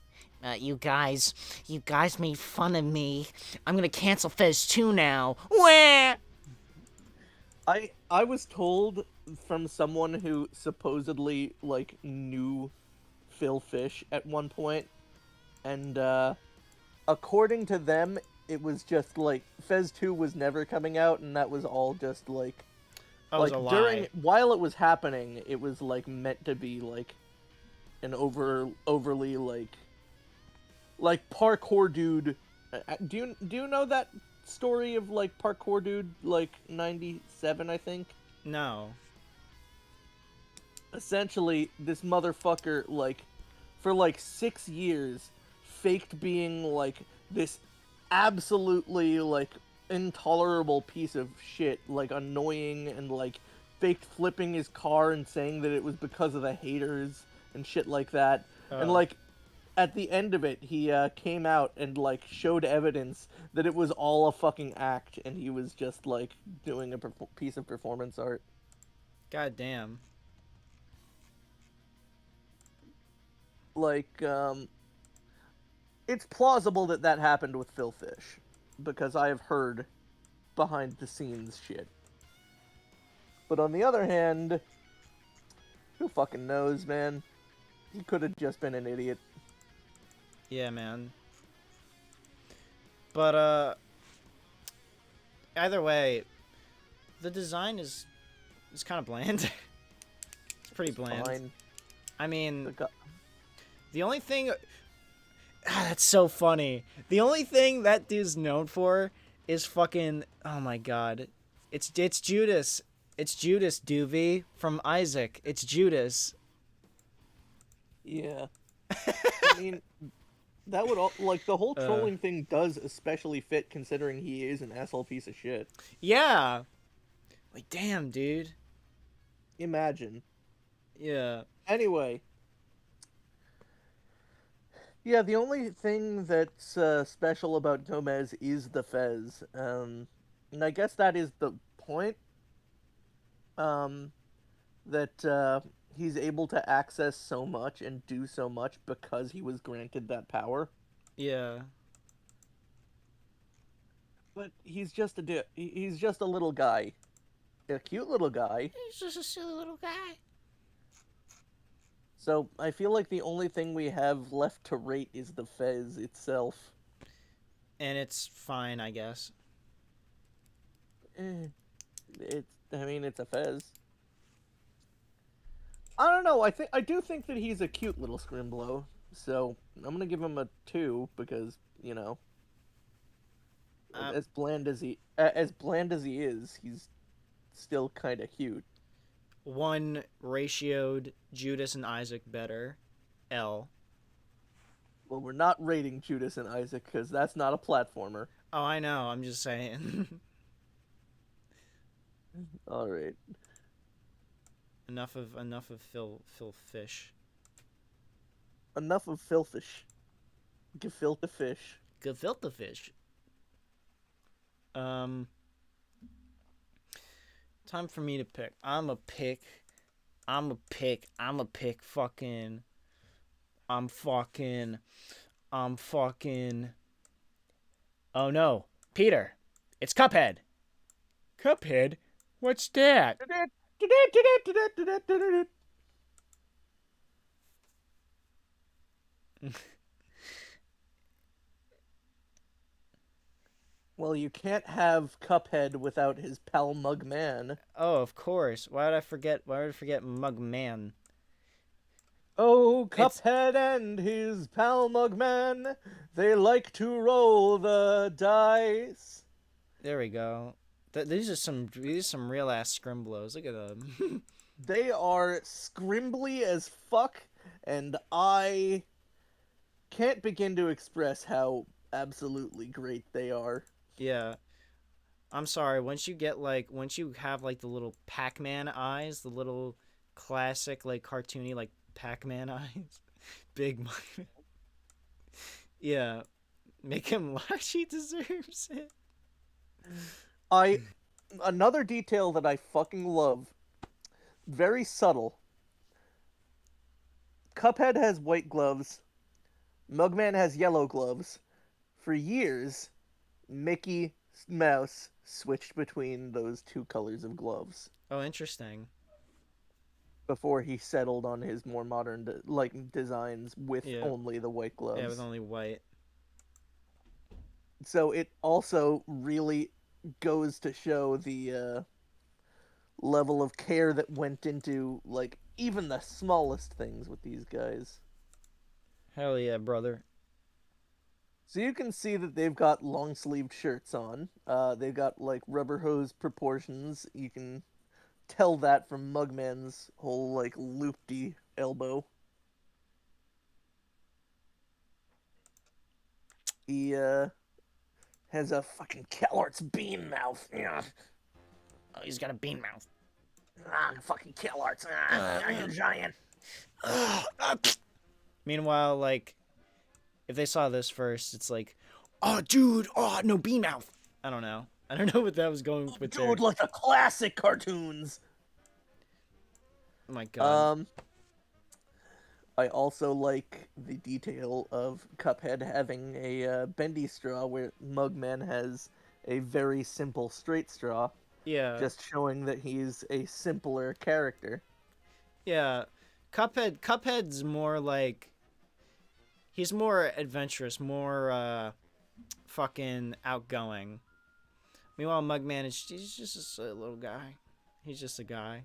You guys made fun of me. I'm gonna cancel Fez 2 now. Wah! I was told from someone who supposedly, like, knew Phil Fish at one point, and, according to them, it was just, like, Fez 2 was never coming out, and that was all just, like... That was a lie. While it was happening, it was, like, meant to be, like, an overly, like, parkour dude... Do you know that story of, like, parkour dude, like, 97, I think? No. Essentially, this motherfucker, like, for, like, 6 years, faked being, like, this absolutely, like, intolerable piece of shit, like, annoying, and, like, faked flipping his car and saying that it was because of the haters and shit like that. And, like, at the end of it, he came out and like showed evidence that it was all a fucking act, and he was just like doing a piece of performance art. God damn. Like, it's plausible that that happened with Phil Fish, because I have heard behind the scenes shit. But on the other hand, who fucking knows, man? He could have just been an idiot. Yeah, man. But either way, the design is kind of bland. It's pretty bland. Fine. I mean, The the only thing that's so funny. The only thing that dude's known for is fucking, oh my god. It's Judas. It's Judas, Duvi from Isaac. It's Judas. Yeah. I mean, that would all like the whole trolling thing does especially fit considering he is an asshole piece of shit. Yeah. Like damn, dude. Imagine. Yeah. Anyway. Yeah, the only thing that's special about Gomez is the fez. And I guess that is the point. That he's able to access so much and do so much because he was granted that power. Yeah. But he's just he's just a little guy. A cute little guy. He's just a silly little guy. So I feel like the only thing we have left to rate is the fez itself. And it's fine, I guess. I mean, it's a fez. I don't know. I do think that he's a cute little scrimblo. So I'm gonna give him a 2 because you know, as bland as he is, he's still kind of cute. One ratioed Judas and Isaac better. L. Well, we're not rating Judas and Isaac because that's not a platformer. Oh, I know. I'm just saying. All right. enough of Phil Fish. Enough of Philfish. Gefilte fish. Gefilte fish. Time for me to pick. I'm a pick fucking. Oh no, Peter, it's Cuphead. Cuphead? What's that? Well, you can't have Cuphead without his pal Mugman. Oh, of course. Why did I forget Mugman? Oh, Cuphead and his pal Mugman, they like to roll the dice. There we go. These are some real ass scrimblos. Look at them. They are scrimbly as fuck, and I can't begin to express how absolutely great they are. Yeah. I'm sorry. Once you have like the little Pac-Man eyes, the little classic like cartoony like Pac-Man eyes, big. Yeah, make him laugh. She deserves it. Another detail that I fucking love, very subtle. Cuphead has white gloves. Mugman has yellow gloves. For years, Mickey Mouse switched between those two colors of gloves Oh, interesting. before he settled on his more modern designs with only the white gloves. Yeah, with only white. So it also really goes to show the level of care that went into like even the smallest things with these guys. Hell yeah, brother. So you can see that they've got long-sleeved shirts on. They've got like rubber hose proportions. You can tell that from Mugman's whole like loopty elbow. He has a fucking Kellart's bean mouth. Yeah. Oh, he's got a bean mouth. Fucking Kellart's. I'm giant. Meanwhile, like if they saw this first, it's like, oh, dude, oh, no, bee mouth. I don't know. I don't know what that was going with there. Dude, like the classic cartoons. Oh my god. I also like the detail of Cuphead having a bendy straw where Mugman has a very simple straight straw, Yeah. just showing that he's a simpler character. Yeah. Cuphead's more like he's more adventurous, more fucking outgoing. Meanwhile, Mugman is he's just a little guy. He's just a guy.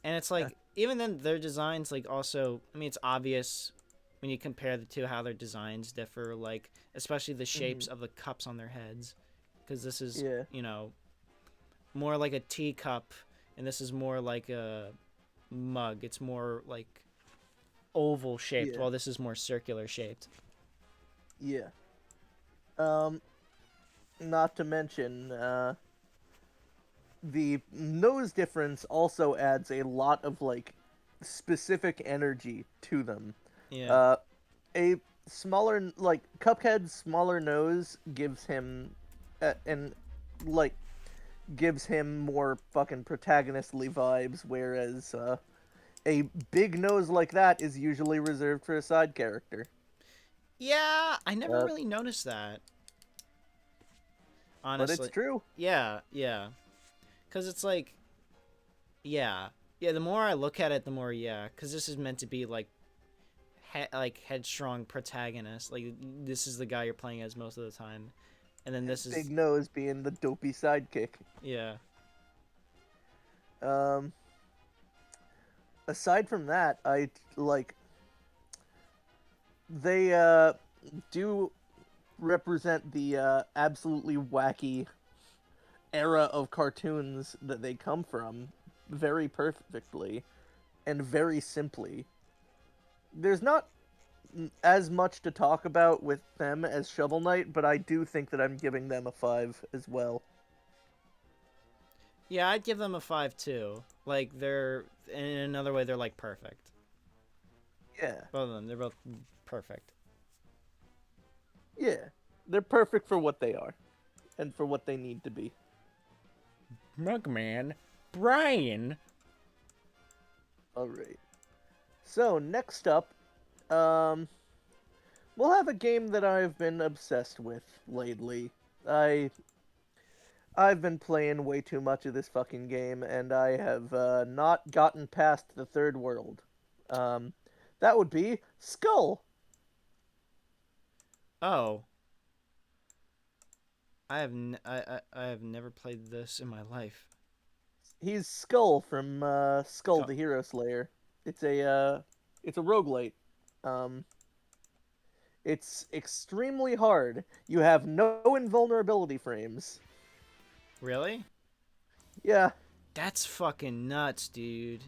And it's like even then their designs like also I mean it's obvious when you compare the two how their designs differ, like especially the shapes of the cups on their heads, because this is Yeah. you know more like a teacup and this is more like a mug. It's more like oval shaped Yeah. while this is more circular shaped. Yeah. Um, Not to mention, the nose difference also adds a lot of like specific energy to them. Yeah. Uh, a smaller like Cuphead's smaller nose gives him, and like gives him more fucking protagonistly vibes, whereas a big nose like that is usually reserved for a side character. Yeah, I never Uh, really noticed that. but it's Honestly. true. Yeah, yeah. Cuz it's like yeah. Yeah, the more I look at it the more yeah, cuz this is meant to be like like headstrong protagonist. Like this is the guy you're playing as most of the time. And then this Big is nose being the dopey sidekick. yeah. Um, Aside from that, I like they do represent the absolutely wacky era of cartoons that they come from very perfectly and very simply. There's not as much to talk about with them as Shovel Knight, but I do think that I'm giving them a 5 as well. Yeah, I'd give them a 5 too. Like they're in another way they're like perfect. Yeah. Both of them, they're both perfect. Yeah. They're perfect for what they are and for what they need to be. Mugman, Brian. All right. So, next up, um we'll have a game that I've been obsessed with lately. I've been playing way too much of this fucking game, and I have not gotten past the third world. Um, that would be Skull. Oh, I have never played this in my life. He's Skull from Skull Skull. the Hero Slayer. It's a roguelite. Um, it's extremely hard. You have no invulnerability frames. Really? Yeah. That's fucking nuts, dude.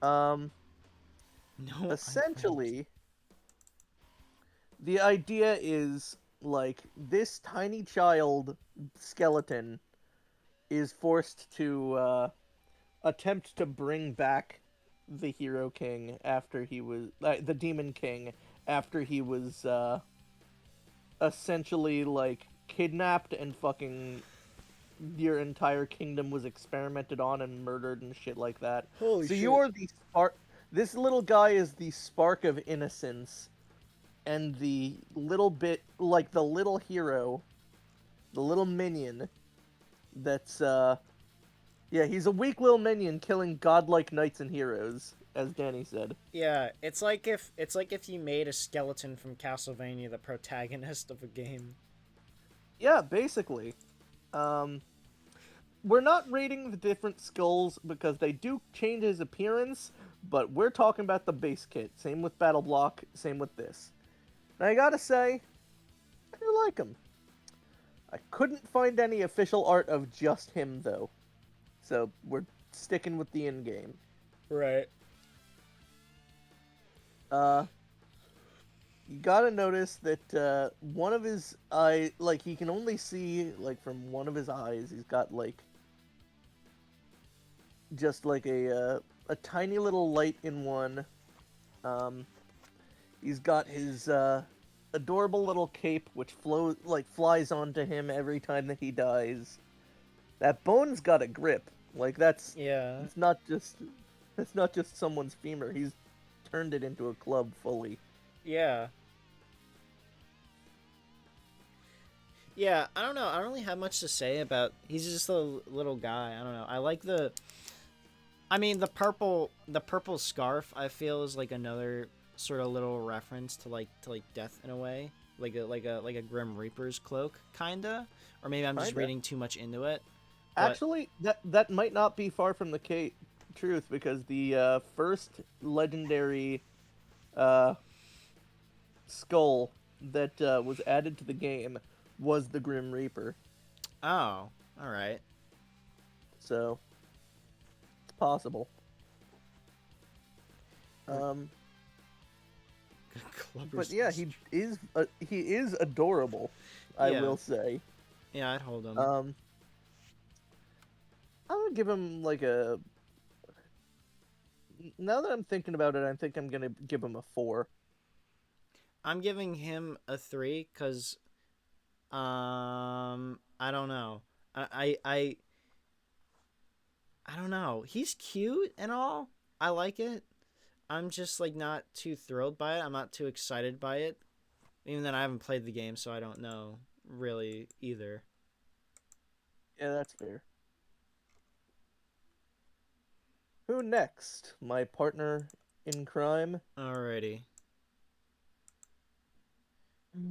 Um, No iframes. Essentially, the idea is like this tiny child skeleton is forced to attempt to bring back the Hero King after he was the Demon King after he was essentially like kidnapped and fucking your entire kingdom was experimented on and murdered and shit like that. Holy So shit. you're the spark. This little guy is the spark of innocence and the little bit like the little hero, the little minion that's yeah, he's a weak little minion killing godlike knights and heroes, as Danny said. Yeah, it's like if you made a skeleton from Castlevania the protagonist of a game. Yeah, basically. We're not rating the different skulls because they do change his appearance, but we're talking about the base kit. Same with Battle Block, same with this. And I gotta say, I do like him. I couldn't find any official art of just him, though. So we're sticking with the in-game. Right. You gotta notice that one of his eye, like he can only see like from one of his eyes. He's got like just like a tiny little light in one, Um, he's got his adorable little cape, which flies onto him every time that he dies. That bone's got a grip. Like Yeah. it's not just someone's femur. He's turned it into a club fully. Yeah. Yeah, I don't know. I don't really have much to say about. He's just a little guy. I don't know. I like the. I mean, the purple scarf. I feel is like another sort of little reference to like death in a way, like a Grim Reaper's cloak, kinda. Or maybe I'm just Kinda. reading too much into it. But Actually, that might not be far from the truth, because the first legendary uh, skull that was added to the game was the Grim Reaper. oh, all right. So it's possible. But yeah, he is adorable. I Yeah. will say. Yeah, I'd hold him. I would give him like a. Now that I'm thinking about it, I think I'm gonna give him a 4. I'm giving him a 3 because I don't know. I don't know. He's cute and all. I like it. I'm just like not too thrilled by it. I'm not too excited by it. Even then I haven't played the game, so I don't know really either. Yeah, that's fair. Who next? My partner in crime? Alrighty.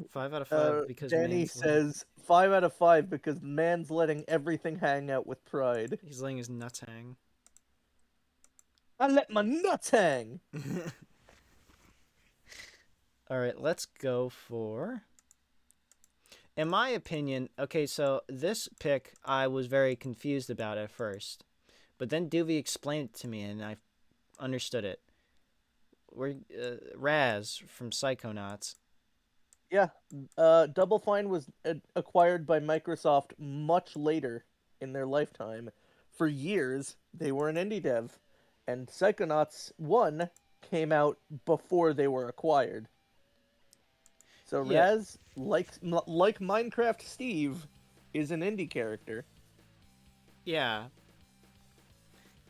5 out of 5 because Danny man's says 5 out of 5 because man's letting everything hang out with pride. he's letting his nuts hang. I let my nuts hang! Alright, let's go for. In my opinion, okay, so this pick I was very confused about at first. But then Duvi explained it to me and I understood it. We're Raz from Psychonauts. Yeah, Double Fine was acquired by Microsoft much later in their lifetime. For years, they were an indie dev, and Psychonauts 1 came out before they were acquired. So Yeah, Raz, like Minecraft Steve, is an indie character. yeah.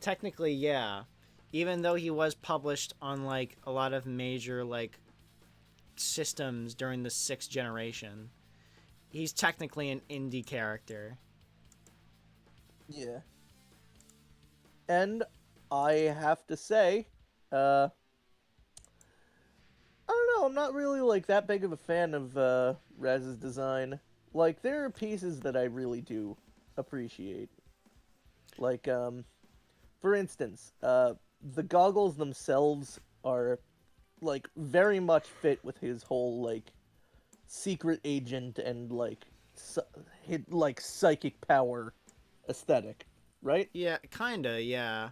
Technically, yeah. Even though he was published on like a lot of major like systems during the 6th generation, he's technically an indie character. Yeah. And I have to say, I don't know, I'm not really like that big of a fan of Raz's design. Like there are pieces that I really do appreciate. Like for instance, the goggles themselves are like very much fit with his whole like secret agent and like like psychic power aesthetic, right? Yeah, kinda, yeah.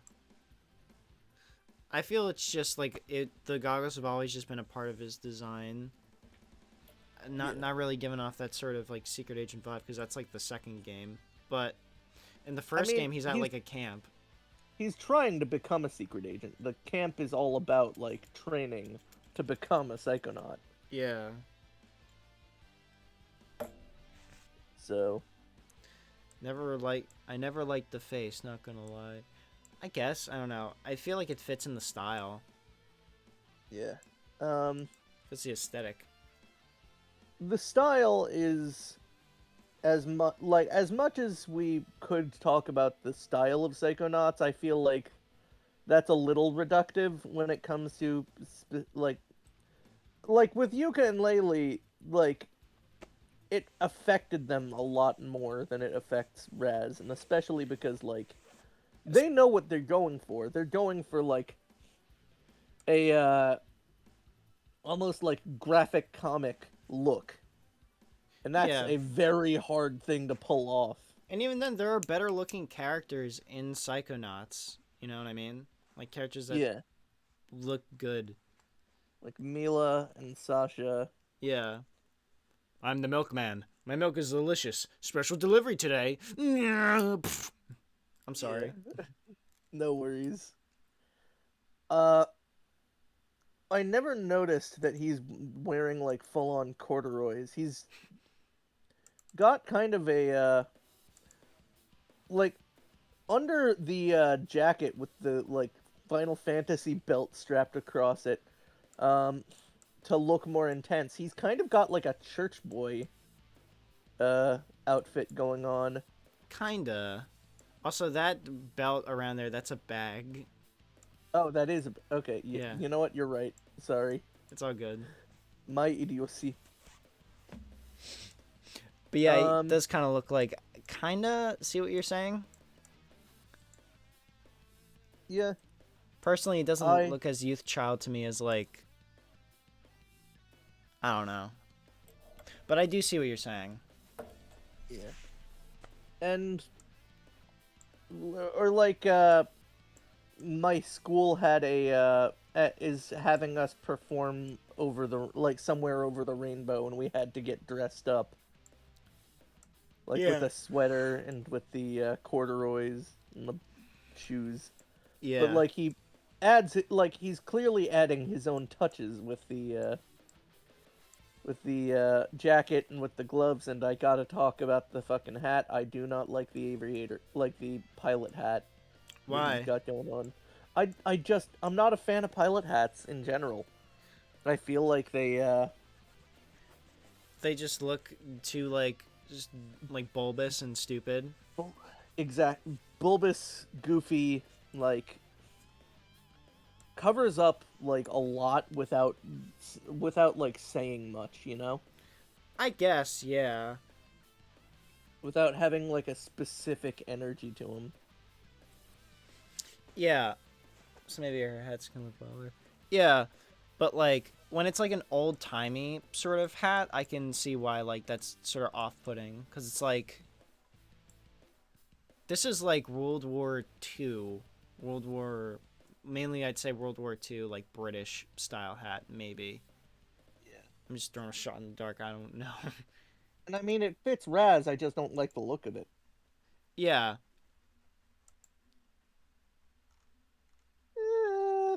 I feel it's just like it. The goggles have always just been a part of his design. Not really giving off that sort of like secret agent vibe because that's like the second game. But in the first game, he's at like a camp. He's trying to become a secret agent. The camp is all about like training to become a psychonaut. Yeah. So I never liked the face. Not gonna lie. I guess I don't know. I feel like it fits in the style. yeah, Fits the aesthetic. the style is as much as we could talk about the style of Psychonauts. I feel like that's a little reductive when it comes to like with Yuka and Laylee, like it affected them a lot more than it affects Raz, and especially because like they know what they're going for. They're going for like a almost like graphic comic look. And that's Yeah. a very hard thing to pull off. And even then, there are better looking characters in Psychonauts. You know what I mean? Like characters that Yeah, look good. like Mila and Sasha. Yeah. I'm the milkman. My milk is delicious. Special delivery today. I'm sorry. Yeah. No worries. Uh I never noticed that he's wearing like full on corduroys. He's got kind of a like under the jacket with the like Final Fantasy belt strapped across it, um, to look more intense. He's kind of got like a church boy outfit going on. Kinda. Also, that belt around there, that's a bag. Oh, that is okay. Yeah. You know what? You're right. Sorry, It's all good. my idiocy. But yeah, it Um, does kind of look like. Kinda see what you're saying? yeah, Personally, it doesn't I look as youth child to me as, like. I don't know. But I do see what you're saying. yeah, and or like my school had is having us perform over the like somewhere over the rainbow, and we had to get dressed up like with Yeah. a sweater and with the corduroys and the shoes. But Yeah. like he adds like he's clearly adding his own touches with the jacket and with the gloves. And I gotta talk about the fucking hat. I do not like the aviator, like the pilot hat that he's Why? got going on. I'm not a fan of pilot hats in general. I feel like They just look too, like, just, like, bulbous and stupid. exact bulbous, goofy, like covers up like a lot without like saying much, you know? I guess, yeah. Without having like a specific energy to him. Yeah. So maybe her head's gonna look lower. Yeah. But, like, when it's, like, an old-timey sort of hat, I can see why, like, that's sort of off-putting. Because it's, like... This is, like, World War II. World War... Mainly, I'd say World War II, like, British-style hat, maybe. Yeah. I'm just throwing a shot in the dark. I don't know. And I mean it fits Raz, I just don't like the look of it. Yeah.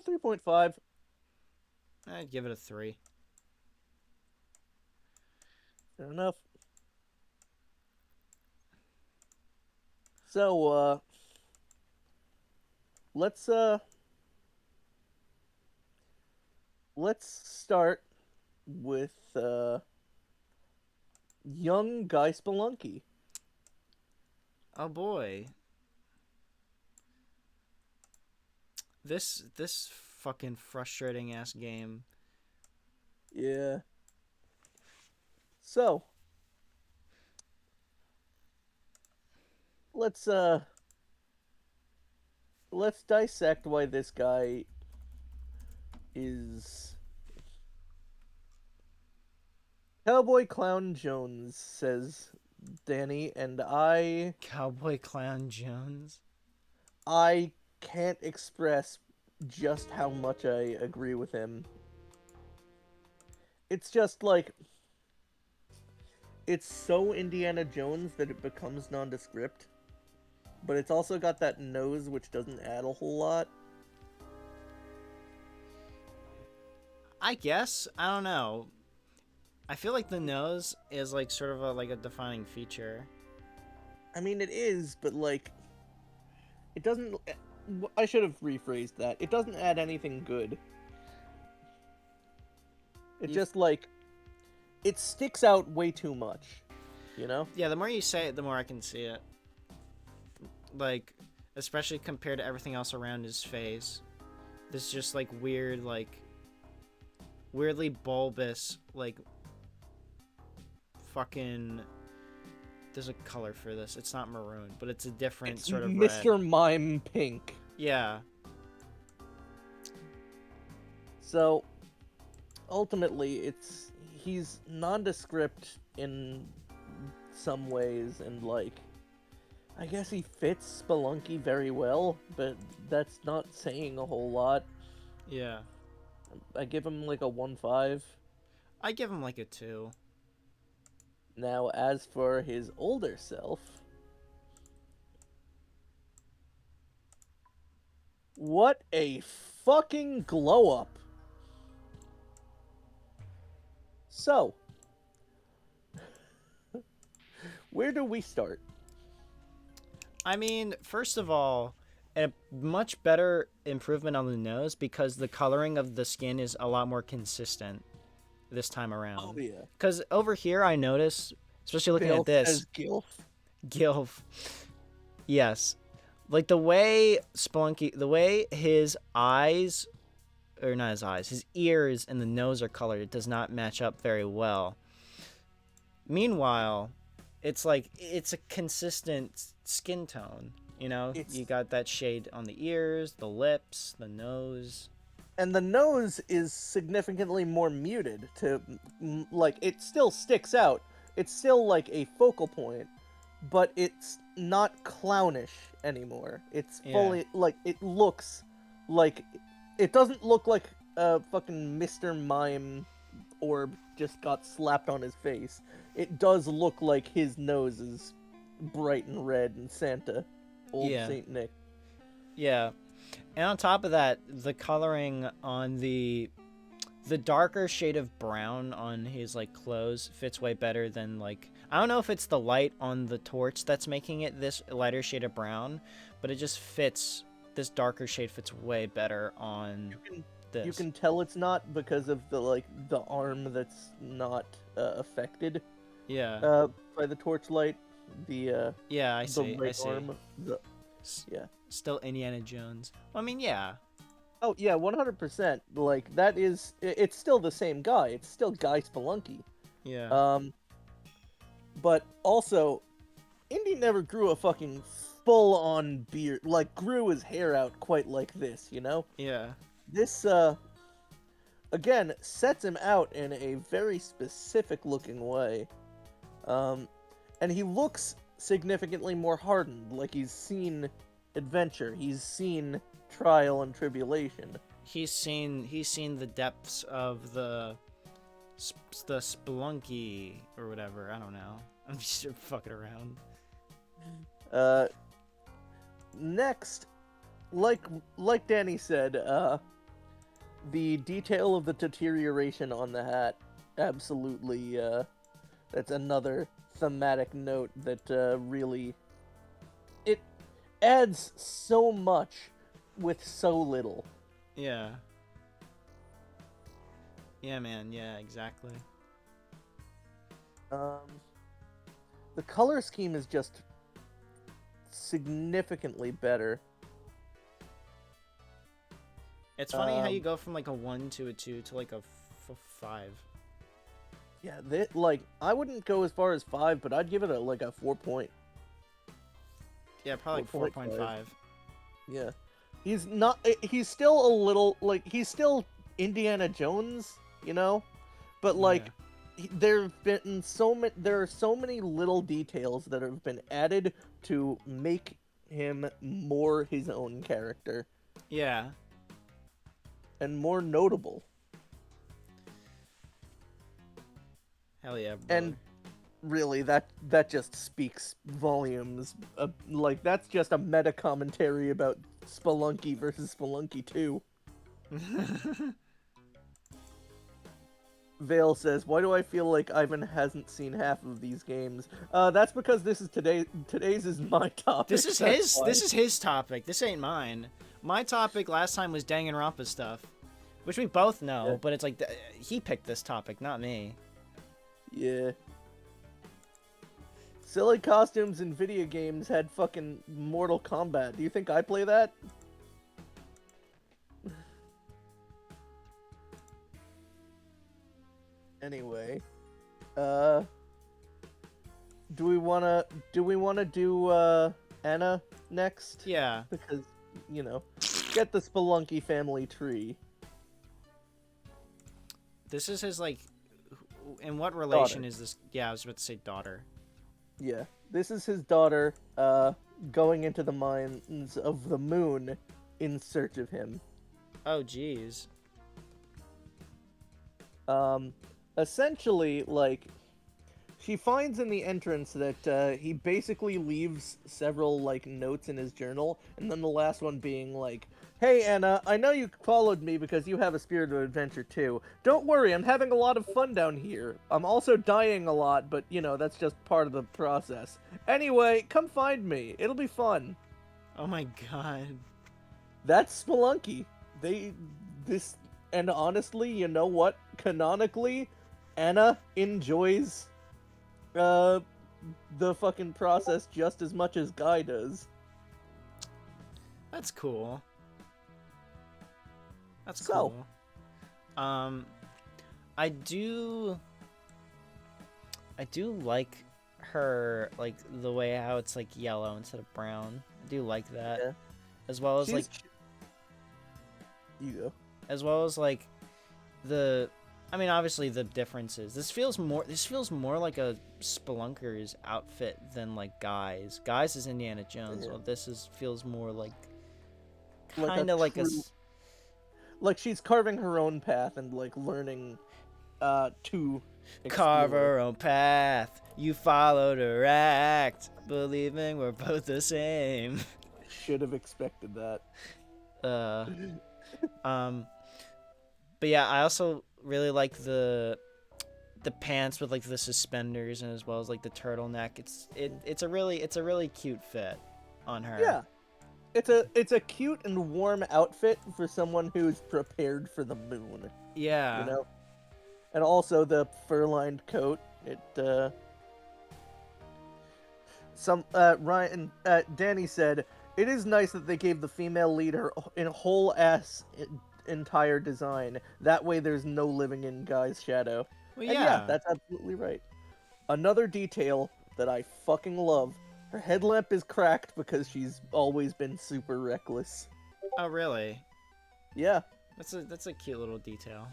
3.5. I'd give it a 3. Fair enough. So, let's let's start with young Guy Spelunky. Oh, boy. This fucking frustrating-ass game. Yeah. So, let's let's dissect why this guy is Cowboy Clown Jones, says Danny, and Cowboy Clown Jones? I can't express just how much I agree with him. It's just like it's so Indiana Jones that it becomes nondescript, but it's also got that nose which doesn't add a whole lot. I guess. I don't know. I feel like the nose is, like, sort of a defining feature. I mean, it is, but like, it doesn't. I should have rephrased that. It doesn't add anything good. It You- just like it sticks out way too much, you know? Yeah, the more you say it, the more I can see it. Like, especially compared to everything else around his face. This just, like, weird, like, weirdly bulbous, like, fucking... There's a color for this. It's not maroon, but it's a different It's sort of Mr. red. Mime Pink. Yeah. So ultimately, he's nondescript in some ways, and like I guess he fits Spelunky very well, but that's not saying a whole lot. Yeah. I give him like a 1.5. I give him, like, a 2. Now, as for his older self, what a fucking glow up. So, where do we start? I mean, first of all, a much better improvement on the nose because the coloring of the skin is a lot more consistent this time around. yeah. Because over here, I notice, especially looking Vale at this, says Gilf. Gilf. Yes. Like the way the way his eyes, or not his eyes, his ears and the nose are colored, it does not match up very well. Meanwhile, it's like, it's a consistent skin tone. You know, you got that shade on the ears, the lips, the nose. And the nose is significantly more muted to, like, it still sticks out. It's still, like, a focal point, but it's not clownish anymore. It's fully, like, it looks like, it doesn't look like a fucking Mr. Mime orb just got slapped on his face. It does look like his nose is bright and red and Santa. Old Saint Nick. Yeah. And on top of that, the coloring on the darker shade of brown on his like clothes fits way better than, like, I don't know if it's the light on the torch that's making it this lighter shade of brown, but it just fits, this darker shade fits way better on this. You can tell it's not because of the arm that's not affected by the torchlight. I see. right arm. Still Indiana Jones. Well, I mean, yeah. Oh yeah, 100%. Like that is, it's still the same guy. It's still Guy Spelunky. Yeah. But also, Indy never grew a fucking full-on beard. Like grew his hair out quite like this, you know? Yeah. This again sets him out in a very specific looking way. And he looks significantly more hardened, like he's seen adventure, he's seen trial and tribulation. He's seen the depths of the spelunky or whatever. I don't know. I'm just fucking around. Next, like Danny said, the detail of the deterioration on the hat, absolutely, that's another thematic note that really, it adds so much with so little. Yeah. Yeah, man. Yeah, exactly. The color scheme is just significantly better. It's funny how you go from like a 1 to a 2 to like a 5. Yeah, like I wouldn't go as far as 5, but I'd give it a 4 point. Yeah, probably 4.5. Yeah. He's still a little, like, he's still Indiana Jones, you know? But, like, there are so many little details that have been added to make him more his own character. Yeah. And more notable. Hell yeah, bro. And really, that just speaks volumes. Like, that's just a meta commentary about Spelunky versus Spelunky 2. Vale says, "Why do I feel like Ivan hasn't seen half of these games?" That's because this is today's is my topic. This is his topic. This ain't mine. My topic last time was Danganronpa stuff, which we both know, but it's like he picked this topic, not me. Yeah. Silly costumes in video games had fucking Mortal Kombat. Do you think I play that? Anyway, do we wanna do Anna next? Yeah. Because, you know, get the Spelunky family tree. This is his, like, in what relation Daughter. is this? Yeah, I was about to say daughter. Yeah, this is his daughter, going into the mines of the moon in search of him. Oh, jeez. Essentially, like, she finds in the entrance that, he basically leaves several, like, notes in his journal, and then the last one being, like, Hey, Anna, I know you followed me because you have a spirit of adventure too. Don't worry, I'm having a lot of fun down here. I'm also dying a lot, but you know, that's just part of the process. Anyway, come find me. It'll be fun. Oh my god. That's Spelunky. They this and honestly, you know what? Canonically, Anna enjoys uh the fucking process just as much as Guy does. That's cool. That's So. cool. I do like her, like the way how it's like yellow instead of brown. I do like that. Yeah. As well as like You go. as well as like the I mean obviously the differences. This feels more like a spelunker's outfit than like Guy's. Guy's is Indiana Jones. Yeah. Well, feels more like Like a kind of like a true- Like she's carving her own path and like learning to carve explore. her own path. You followed her act, believing we're both the same. Should have expected that. But yeah, I also really like the pants with like the suspenders and as well as like the turtleneck. It's a really cute fit on her. Yeah. It's a cute and warm outfit for someone who's prepared for the moon, Yeah. you know? And also the fur-lined coat. Danny said, "It is nice that they gave the female lead her in whole ass entire design. That way there's no living in Guy's shadow." Well, And yeah. that's absolutely right. Another detail that I fucking love. Her headlamp is cracked because she's always been super reckless. Oh, really? Yeah. That's a cute little detail.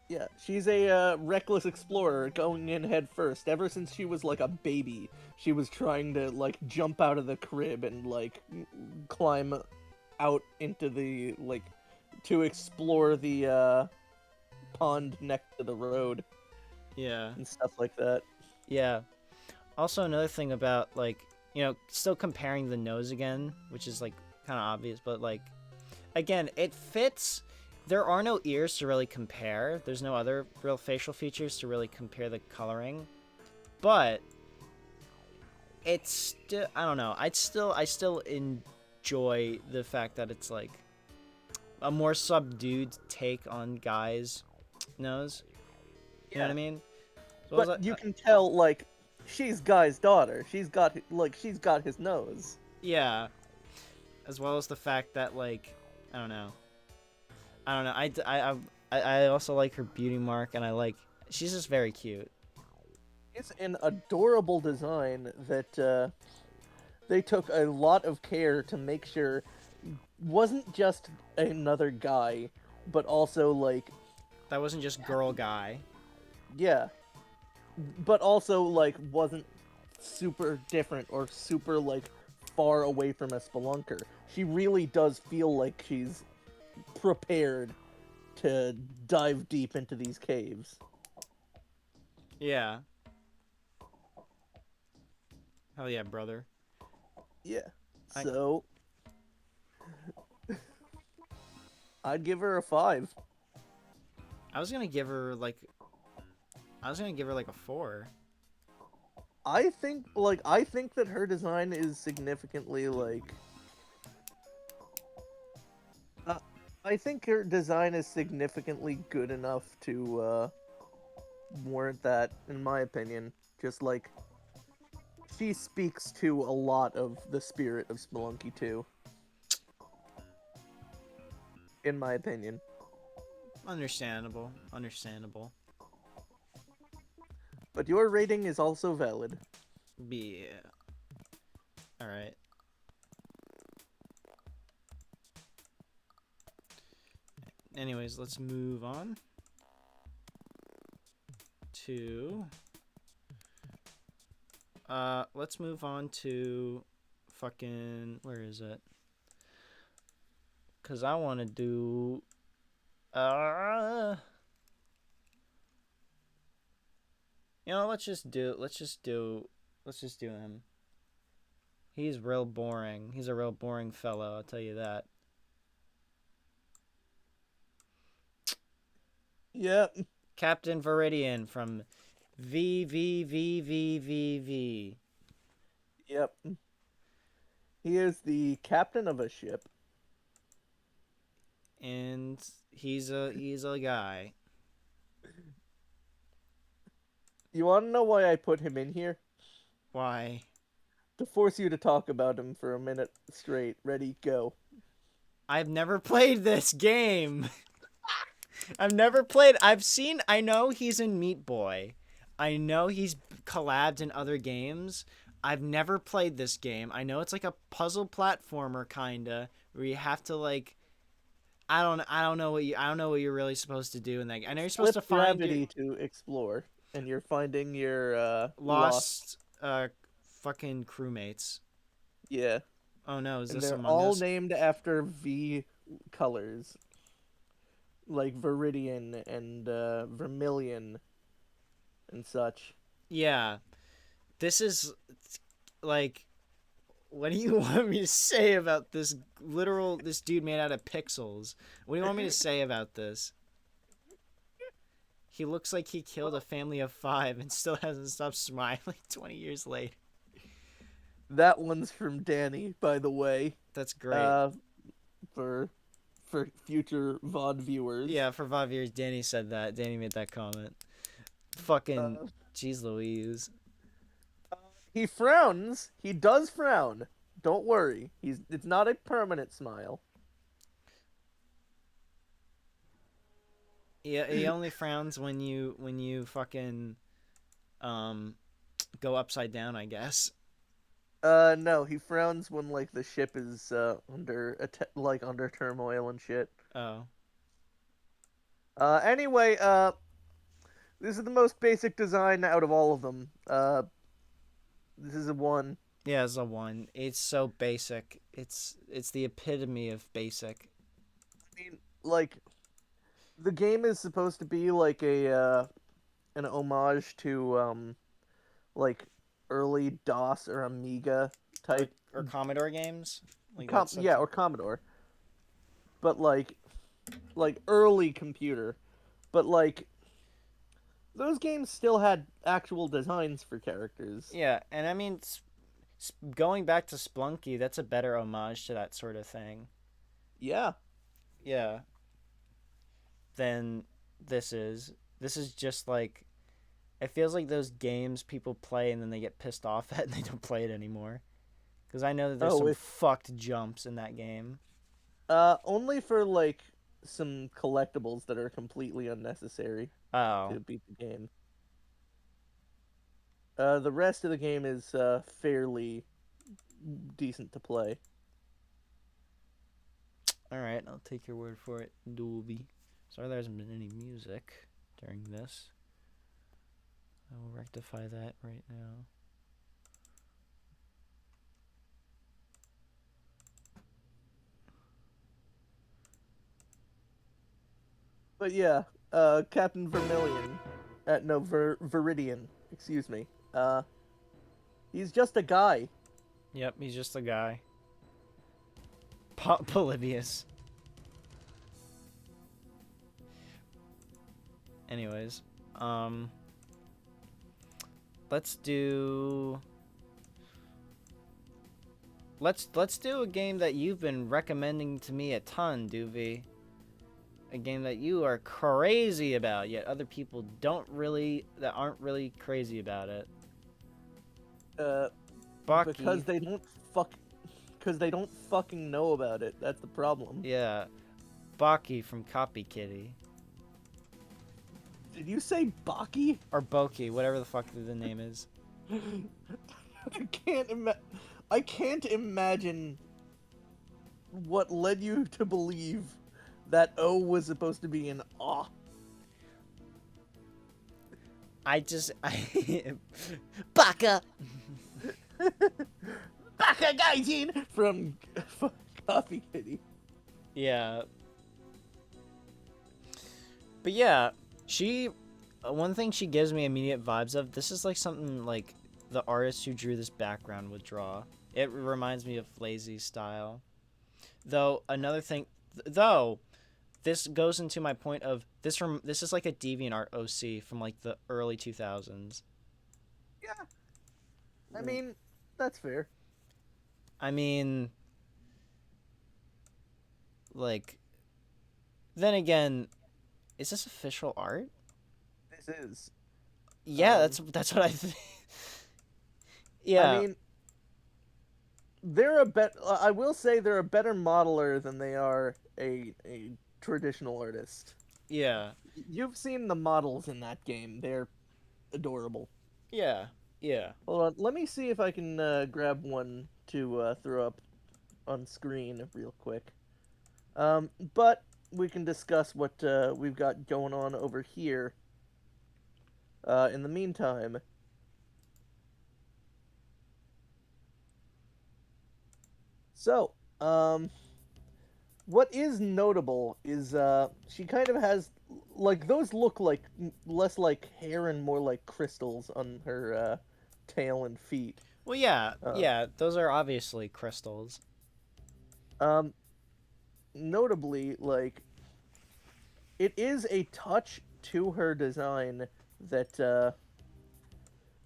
Yeah, she's a reckless explorer going in head first. Ever since she was like a baby, she was trying to like jump out of the crib and like climb out into the like to explore the pond next to the road Yeah. and stuff like that. Yeah. Also, another thing about like, still comparing the nose again, which is like kind of obvious, but like, again, it fits. There are no ears to really compare. There's no other real facial features to really compare the coloring, but it's still, I don't know. I still enjoy the fact that it's like a more subdued take on Guy's nose. You know what I mean? So But you can tell like she's Guy's daughter. She's got his nose. yeah, as well as the fact that like I don't know. I also like her beauty mark, and she's just very cute. It's an adorable design that they took a lot of care to make sure wasn't just another guy, but also like That wasn't just girl Guy. yeah, but also like wasn't super different or super like far away from a spelunker. She really does feel like she's prepared to dive deep into these caves. Yeah. Hell yeah, brother. Yeah. So I'd give her a 5. I was gonna give her like a 4. I think that her design is significantly like I think her design is significantly good enough to warrant that, in my opinion. Just like she speaks to a lot of the spirit of Spelunky 2. In my opinion. Understandable. But your rating is also valid. Yeah. All right. Anyways, let's move on to fucking, where is it? Cuz I want to do let's just do him. He's real boring. He's a real boring fellow, I'll tell you that. Yep. Captain Viridian from VVVVVV. Yep. He is the captain of a ship. And he's a guy. You want to know why I put him in here? Why? To force you to talk about him for a minute straight. Ready, go. I've never played this game. I know he's in Meat Boy. I know he's collabed in other games. I've never played this game. I know it's like a puzzle platformer kinda where you have to like I don't know what you're really supposed to do in that. I know you're supposed to Flip find your gravity to explore, and you're finding your lost. lost fucking crewmates. Yeah, Oh no, is and this they're Among all Us? named after V colors, like Viridian and Vermilion and such. Yeah. This is like what do you want me to say about this dude made out of pixels? What do you want me to say about this? He looks like he killed a family of 5 and still hasn't stopped smiling 20 years later. That one's from Danny, by the way. That's great. Uh, for future VOD viewers. Yeah, for 5 years, Danny said that. Danny made that comment. Fucking, Uh, jeez Louise. he frowns. He does frown. Don't worry. It's not a permanent smile. He only frowns when you fucking go upside down, I guess. No, he frowns when like the ship is under turmoil and shit. Oh. Anyway, this is the most basic design out of all of them. This is a 1. Yeah, it's a 1. It's so basic. It's the epitome of basic. I mean, like, the game is supposed to be like an homage to like early DOS or Amiga type Or Commodore games. Like yeah, or Commodore. But like early computer. But like those games still had actual designs for characters. Yeah, and I mean, going back to Splunky, that's a better homage to that sort of thing. Yeah. Yeah. Than this is. This is just like, it feels like those games people play and then they get pissed off at and they don't play it anymore. Because I know that there's some fucked jumps in that game. Only for like some collectibles that are completely unnecessary Oh. to beat the game. The rest of the game is fairly decent to play. Alright, I'll take your word for it, Duvi. Sorry there hasn't been any music during this. I will rectify that right now. But yeah, Captain Vermilion, no, Viridian, excuse me. He's just a guy. Yep, he's just a guy. Polybius. Anyways, let's do a game that you've been recommending to me a ton, Duvi. A game that you are crazy about, yet other people aren't really crazy about it. Bucky. Because they don't fucking know about it. That's the problem. Yeah, Bucky from Copy Kitty. Did you say Baki? Or Boki, whatever the fuck the name is. I can't imagine what led you to believe that O was supposed to be an aw. Baka! Baka Gaijin from Coffee Kitty. Yeah. But yeah, one thing she gives me immediate vibes of, this is like something like the artist who drew this background would draw. It reminds me of Lazy's style. Though, this goes into my point of this is like a DeviantArt OC from like the early 2000s. Yeah. I mean, that's fair. I mean, like, then again, is this official art? This is. Yeah, that's what I think. Yeah. I mean, I will say they're a better modeler than they are a traditional artist. Yeah. You've seen the models in that game. They're adorable. Yeah. Yeah. Hold on, let me see if I can grab one to throw up on screen real quick. But we can discuss what we've got going on over here. In the meantime, so what is notable is she kind of has like those look like less like hair and more like crystals on her tail and feet. Well, yeah. Uh, Yeah, those are obviously crystals. Um, notably, like it is a touch to her design that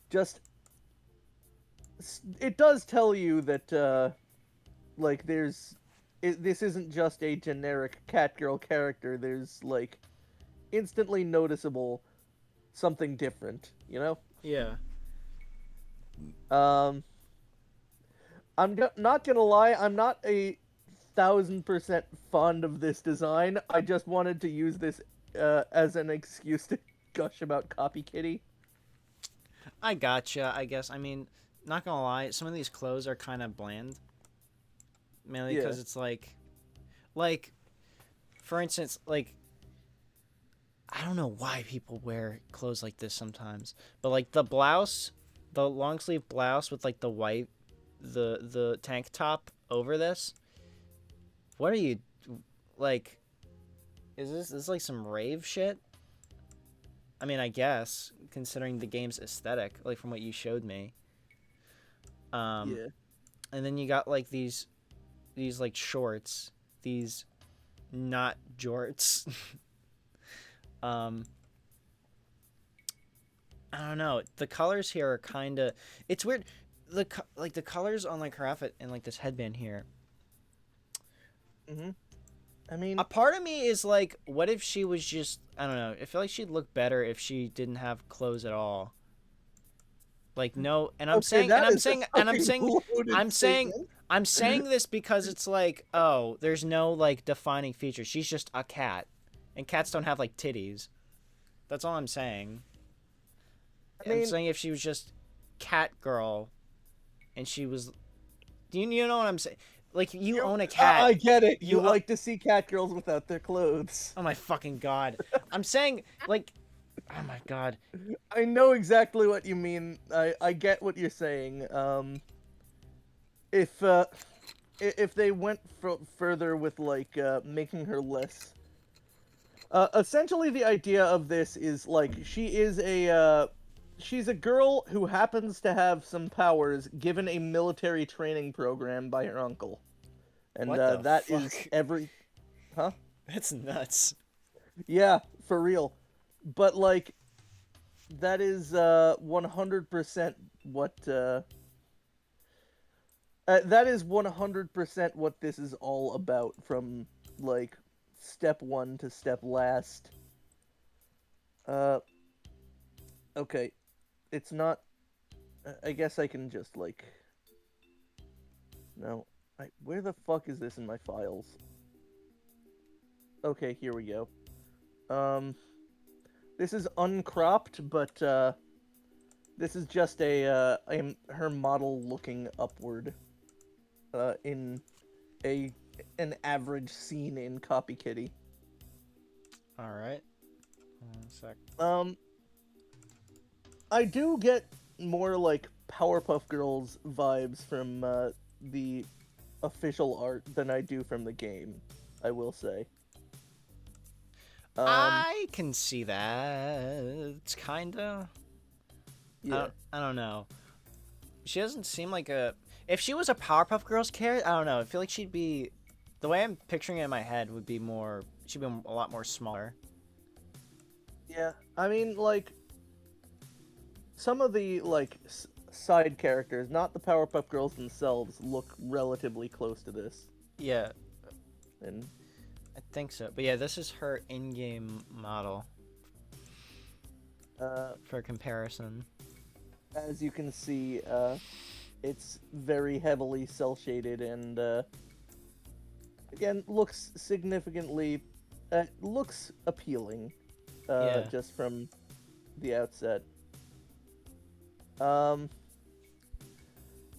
just it does tell you that like this isn't just a generic Catgirl character. There's like instantly noticeable something different, you know? Yeah. Um, not gonna lie, I'm not 1,000% fond of this design. I just wanted to use this as an excuse to gush about Copy Kitty. I gotcha, I guess. I mean, not gonna lie, some of these clothes are kind of bland. Mainly Yeah. because it's like, for instance, like, I don't know why people wear clothes like this sometimes, but like the blouse, the long sleeve blouse with like the white, the tank top over this. What are you, like? Is this like some rave shit? I mean, I guess considering the game's aesthetic, like from what you showed me. Yeah. And then you got like these like shorts, these not jorts. I don't know. The colors here are kind of. It's weird. The colors on like her outfit and like this headband here. Mm-hmm. I mean, A part of me is like, what if she was just? I don't know. I feel like she'd look better if she didn't have clothes at all. Like no, and I'm okay, saying, that and I'm is a saying, and I'm fucking saying, loaded I'm saying, statement. I'm saying this because it's like, oh, there's no like defining feature. She's just a cat, and cats don't have like titties. That's all I'm saying. I I'm mean, saying if she was just cat girl, and she was, do you know what I'm saying? Like you own a cat. I get it. You You like to see cat girls without their clothes. Oh my fucking god! I'm saying like, oh my god. I know exactly what you mean. I get what you're saying. If they went further with like making her less. Essentially, the idea of this is like she's a girl who happens to have some powers given a military training program by her uncle, and What the that is fuck? every, huh? That's nuts. Yeah, for real. But like, that is 100% what that is 100% what this is all about from like step 1 to step last. Okay. It's not I guess I can just like no. Where the fuck is this in my files? Okay, here we go. This is uncropped, but this is just her model looking upward in an average scene in Copy Kitty. All right. Hold on a sec. I do get more like Powerpuff Girls vibes from the official art than I do from the game, I will say. I can see that. It's kinda. Yeah. I don't know. She doesn't seem like a. If she was a Powerpuff Girls character, I don't know. I feel like she'd be. the way I'm picturing it in my head would be more. Should be a lot more smaller. Yeah, I mean, like, some of the, like, side characters, not the Powerpuff Girls themselves, look relatively close to this. Yeah, And, I think so. But yeah, this is her in-game model for comparison. as you can see, it's very heavily cel-shaded and, again, looks significantly, looks appealing, Yeah. just from the outset.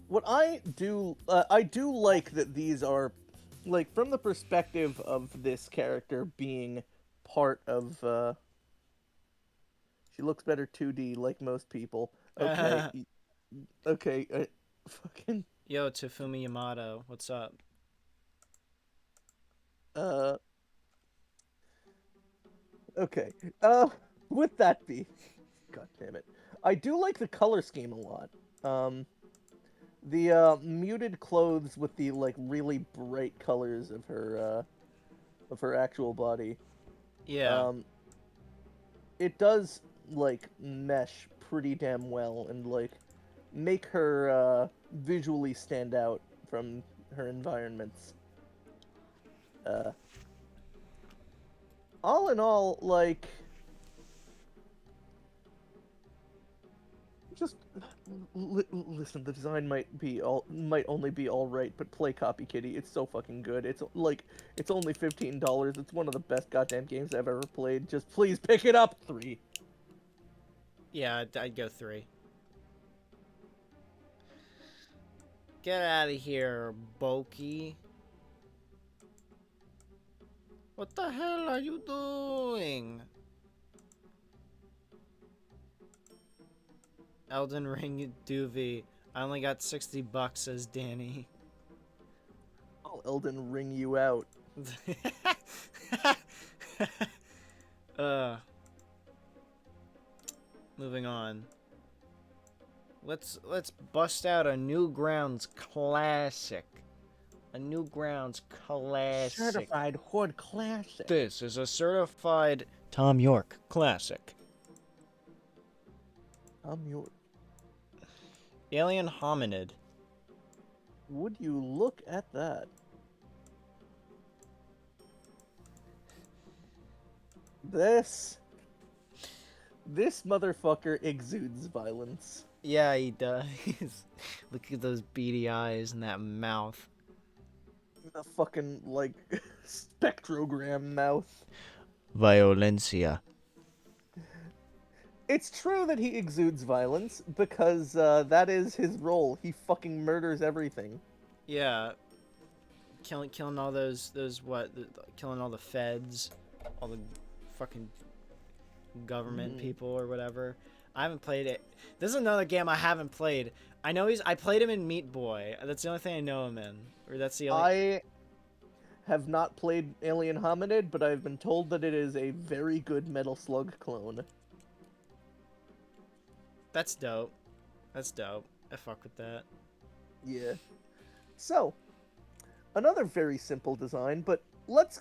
What I do like that these are, like, from the perspective of this character being part of, she looks better 2D like most people. Okay, okay, fucking, Yo, Tafumi Yamato, what's up? uh, okay, with that be, god damn it, I do like the color scheme a lot. The muted clothes with the like really bright colors of her actual body. Yeah. Um, it does like mesh pretty damn well and like make her visually stand out from her environments. Uh, all in all, like, just listen. The design might only be all right, but play Copy Kitty. It's so fucking good. It's like it's only $15. It's one of the best goddamn games I've ever played. Just please pick it up. 3. Yeah, I'd go 3. Get out of here, Boki. What the hell are you doing? Elden Ring Duvi. I only got $60, says Danny. I'll Elden Ring you out. uh Moving on. Let's bust out a Newgrounds classic. A Newgrounds classic. Certified Horde Classic. This is a certified Tom York classic. Your. Alien hominid. Would you look at that? This motherfucker exudes violence. Yeah, he does. Look at those beady eyes and that mouth. The fucking, like, spectrogram mouth. Violencia. It's true that he exudes violence, because that is his role. He fucking murders everything. Yeah. Killing all those killing all the feds, all the fucking government people or whatever. I haven't played it. This is another game I haven't played. I played him in Meat Boy. That's the only thing I know him in. Or that's the only. I have not played Alien Hominid, but I've been told that it is a very good Metal Slug clone. That's dope. That's dope. I fuck with that. Yeah. So, another very simple design, but let's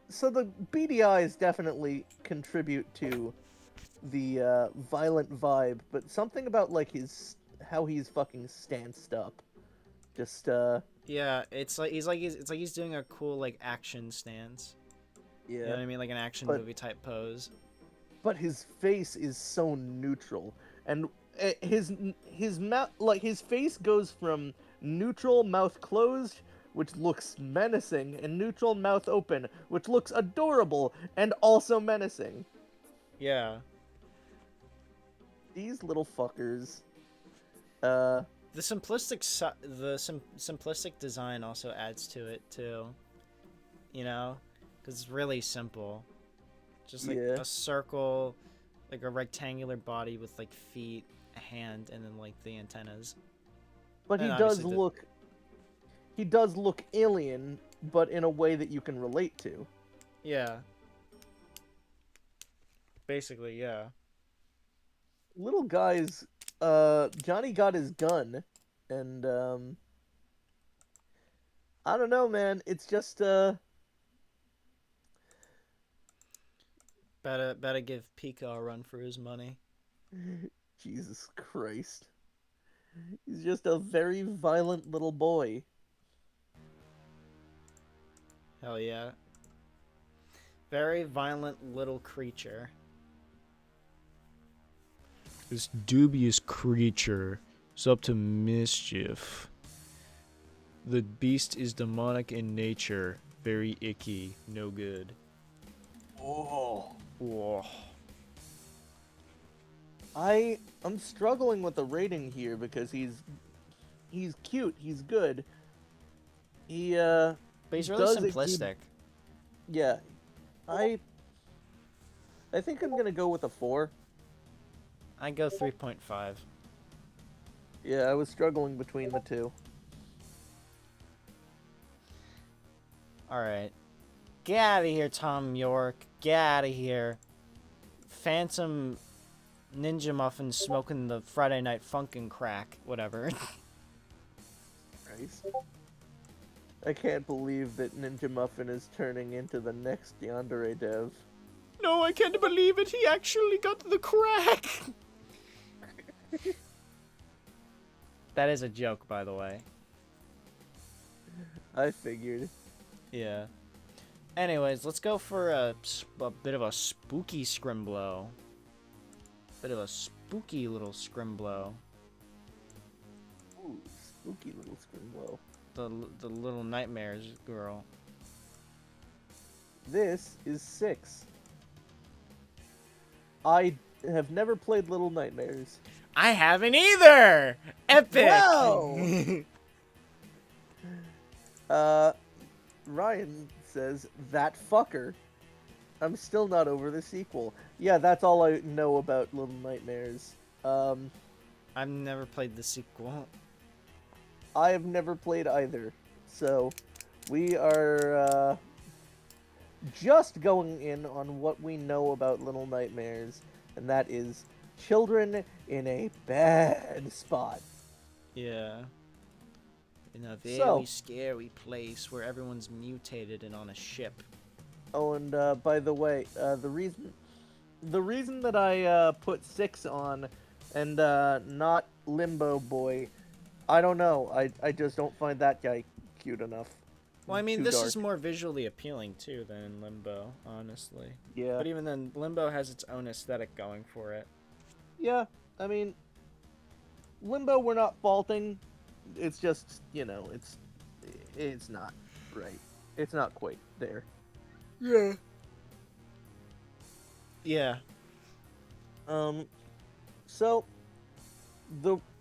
so the beady eyes definitely contribute to the violent vibe, but something about like how he's fucking stanced up. Just Yeah, it's like he's doing a cool like action stance. yeah. You know what I mean? Like an action But- movie type pose. But his face is so neutral, and his mouth, like his face goes from neutral mouth closed, which looks menacing, and neutral mouth open, which looks adorable and also menacing. Yeah. These little fuckers. The simplistic design also adds to it too. You know, because it's really simple. Just like Yeah. a circle, like a rectangular body with like feet, a hand, and then like the antennas. But And obviously he does look alien, but in a way that you can relate to. Yeah. Basically, yeah. Little guys, Johnny got his gun, and I don't know, man. It's just Better give Pika a run for his money. Jesus Christ. He's just a very violent little boy. Hell yeah. Very violent little creature. This dubious creature is up to mischief. The beast is demonic in nature. Very icky. No good. Oh. Whoa. I'm struggling with the rating here because he's cute, he's good. He But he's really does exude- simplistic. Yeah. I think I'm gonna go with a 4. I go 3.5. Yeah, I was struggling between the two. Alright. Get out of here, Tom York. Get out of here. Phantom Ninja Muffin smoking the Friday Night Funkin' crack. Whatever. Christ. I can't believe that Ninja Muffin is turning into the next Yandere dev. No, I can't believe it. He actually got the crack. That is a joke, by the way. I figured. Yeah. Anyways, let's go for a bit of a spooky scrimblo. Bit of a spooky little scrimblo. Ooh, spooky little scrimblo. The little nightmares girl. This is 6. I have never played Little Nightmares. I haven't either. Epic. Wow! Ryan says, that fucker. I'm still not over the sequel. Yeah, that's all I know about Little Nightmares. I've never played the sequel. I have never played either. So, we are, just going in on what we know about Little Nightmares, and that is children in a bad spot. Yeah. In a very So- scary place where everyone's mutated and on a ship. Oh, and by the way, the reason that I put 6 on and not Limbo Boy, I don't know. I just don't find that guy cute enough. Well, I mean, Too this dark. is more visually appealing too than Limbo, honestly. Yeah. But even then, Limbo has its own aesthetic going for it. Yeah, I mean, Limbo we're not faulting. It's just, it's not right. It's not quite there. Yeah. Yeah. So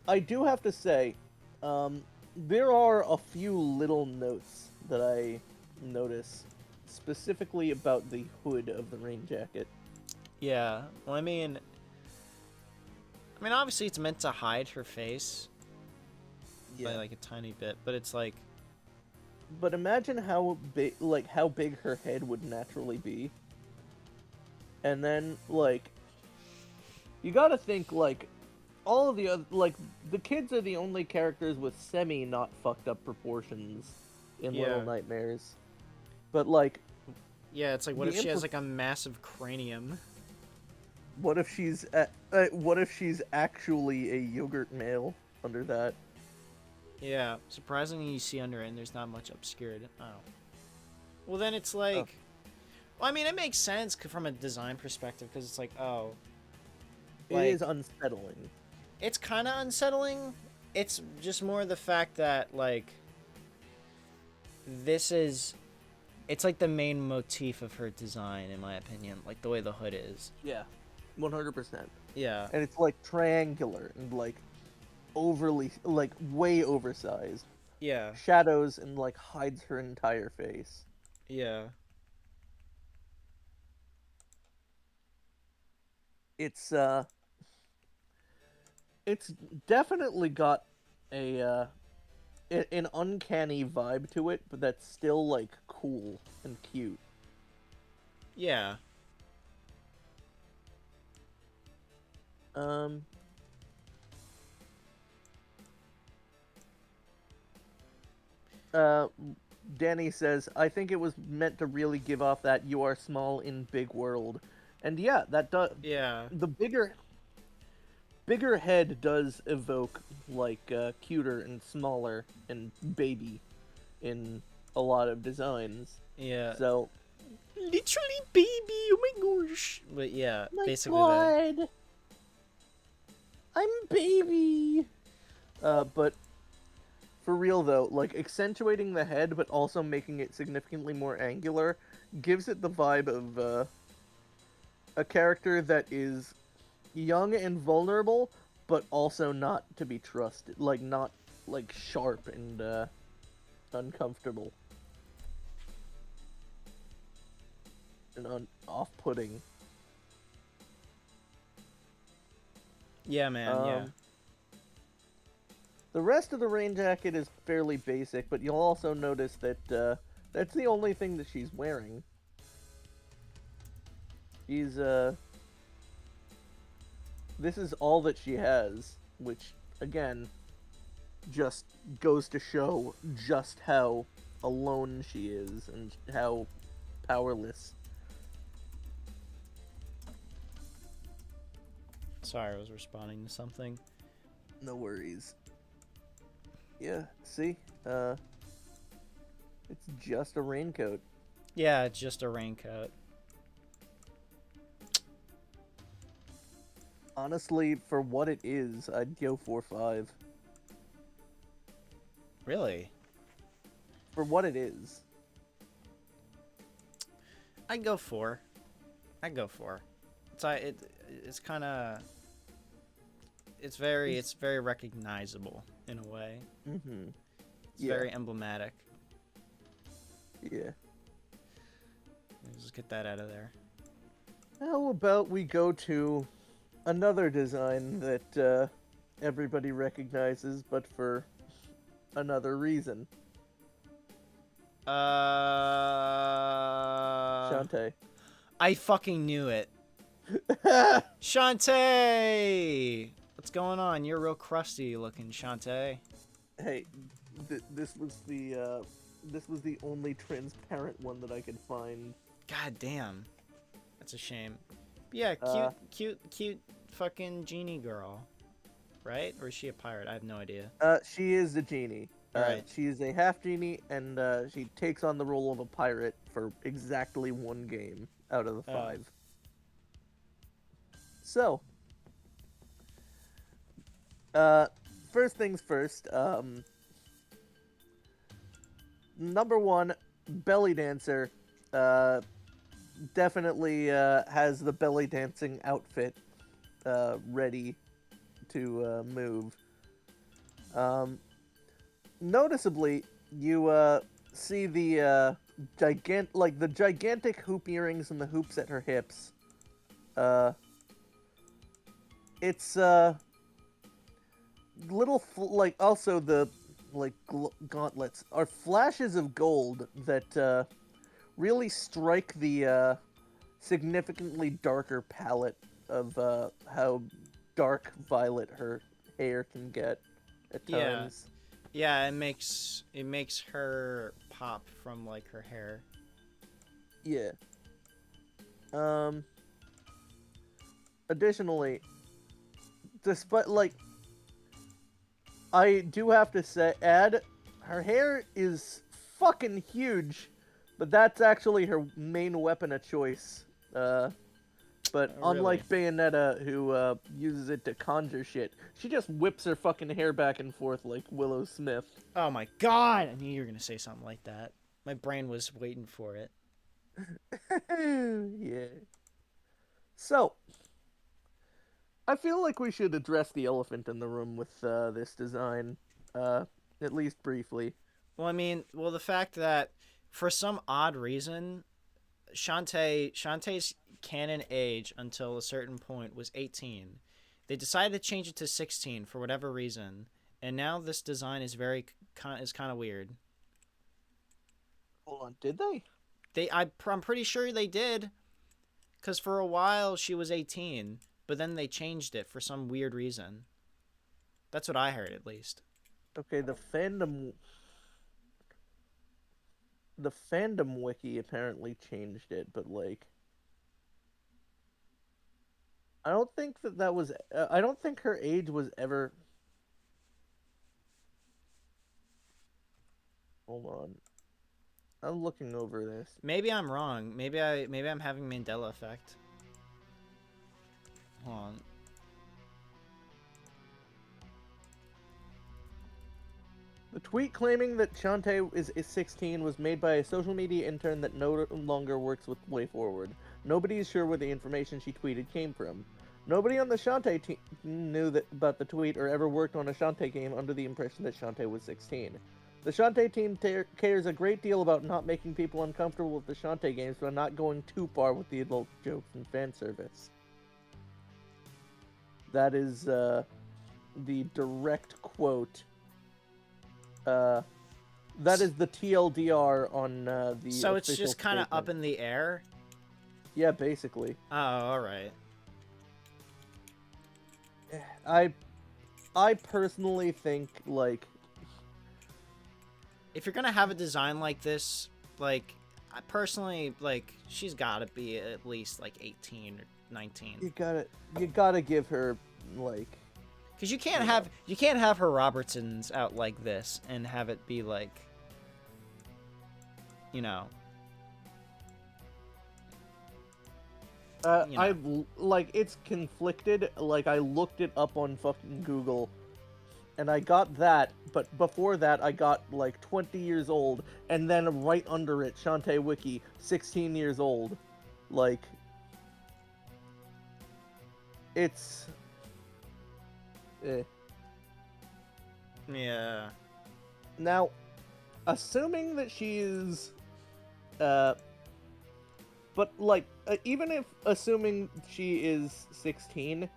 I do have to say, there are a few little notes that I notice specifically about the hood of the rain jacket. Yeah. Well, I mean, obviously it's meant to hide her face by like a tiny bit, but it's like, But imagine how big her head would naturally be. And then, you gotta think, all of the other, the kids are the only characters with not fucked up proportions in Yeah. Little Nightmares. But, yeah, it's like, what The if she has like a massive cranium? what if she's actually a yogurt male under that? Yeah. Surprisingly, you see under it, and there's not much obscured. Oh. Well, then it's like, well, I mean, it makes sense from a design perspective because it's like, oh, It like, is unsettling. it's kind of unsettling. It's just more the fact that, like, it's like the main motif of her design, in my opinion, like the way the hood is. Yeah, 100%. Yeah. And it's triangular and overly, way oversized. Yeah. Shadows and hides her entire face. Yeah. It's definitely got an uncanny vibe to it, but that's still cool and cute. Yeah. Danny says, I think it was meant to really give off that you are small in big world. And yeah, that does. Yeah. The bigger head does evoke like cuter and smaller and baby in a lot of designs. Yeah. So, Literally, baby. Oh my gosh. But yeah, my basically that. God, I'm baby. But for real though, like accentuating the head but also making it significantly more angular gives it the vibe of a character that is young and vulnerable, but also not to be trusted. Like not like sharp and uncomfortable and off-putting. Yeah, man. Yeah. The rest of the rain jacket is fairly basic, but you'll also notice that that's the only thing that she's wearing. She's this is all that she has, which again just goes to show just how alone she is and how powerless. Sorry, I was responding to something. No worries. Yeah, see? It's just a raincoat. Yeah, it's just a raincoat. Honestly, for what it is, I'd go 4-5. Really? For what it is. I'd go 4. I'd go 4. It's kind of it's very recognizable in a way. Mm-hmm. It's very emblematic. Yeah. Let's just get that out of there. How about we go to another design that everybody recognizes, but for another reason. Shantae. I fucking knew it. Shantae! What's going on? You're real crusty looking, Shantae. Hey, this was the only transparent one that I could find. God damn. That's a shame. But yeah, cute fucking genie girl. Right? Or is she a pirate? I have no idea. She is a genie. Alright. She is a half genie, and she takes on the role of a pirate for exactly one game out of the 5. So, first things first, number 1, belly dancer, definitely has the belly dancing outfit ready to move. Noticeably, you see the gigantic hoop earrings and the hoops at her hips. It's little also the gauntlets are flashes of gold that really strike the significantly darker palette of how dark violet her hair can get at times. Yeah, it makes her pop from like her hair. Yeah. Additionally, despite I do have to say, her hair is fucking huge, but that's actually her main weapon of choice. But unlike Bayonetta, who uses it to conjure shit, she just whips her fucking hair back and forth like Willow Smith. Oh my god! I knew you were gonna say something like that. My brain was waiting for it. Yeah. So, I feel like we should address the elephant in the room with this design, at least briefly. Well, I mean, the fact that for some odd reason, Shantae's canon age until a certain point was 18. They decided to change it to 16 for whatever reason, and now this design is kind of weird. Hold on, did they? I'm pretty sure they did, because for a while she was 18, but then they changed it for some weird reason. That's what I heard, at least. Okay, the fandom. the fandom wiki apparently changed it, but like I don't think that was. I don't think her age was ever. Hold on, I'm looking over this. Maybe I'm wrong. Maybe I'm having Mandela effect. Hold on. The tweet claiming that Shantae is 16 was made by a social media intern that no longer works with WayForward. Nobody is sure where the information she tweeted came from. Nobody on the Shantae team knew about the tweet or ever worked on a Shantae game under the impression that Shantae was 16. The Shantae team cares a great deal about not making people uncomfortable with the Shantae games, but not going too far with the adult jokes and fan service. That is the direct quote. That is the TLDR on the So it's official just kind of statement. up in the air. Yeah, basically. Oh, all right. I personally think like If you're gonna have a design like this, like I personally like she's got to be at least like 18 or 19. you gotta give her like Because you can't have her Robertsons out like this and have it be like, you know. You know. I like it's conflicted. Like I looked it up on fucking Google, and I got that. But before that, I got like 20 years old, and then right under it, Shantae Wiki, 16 years old. Like it's. Eh. Yeah. Now, assuming that she is, but like, even if assuming she is 16,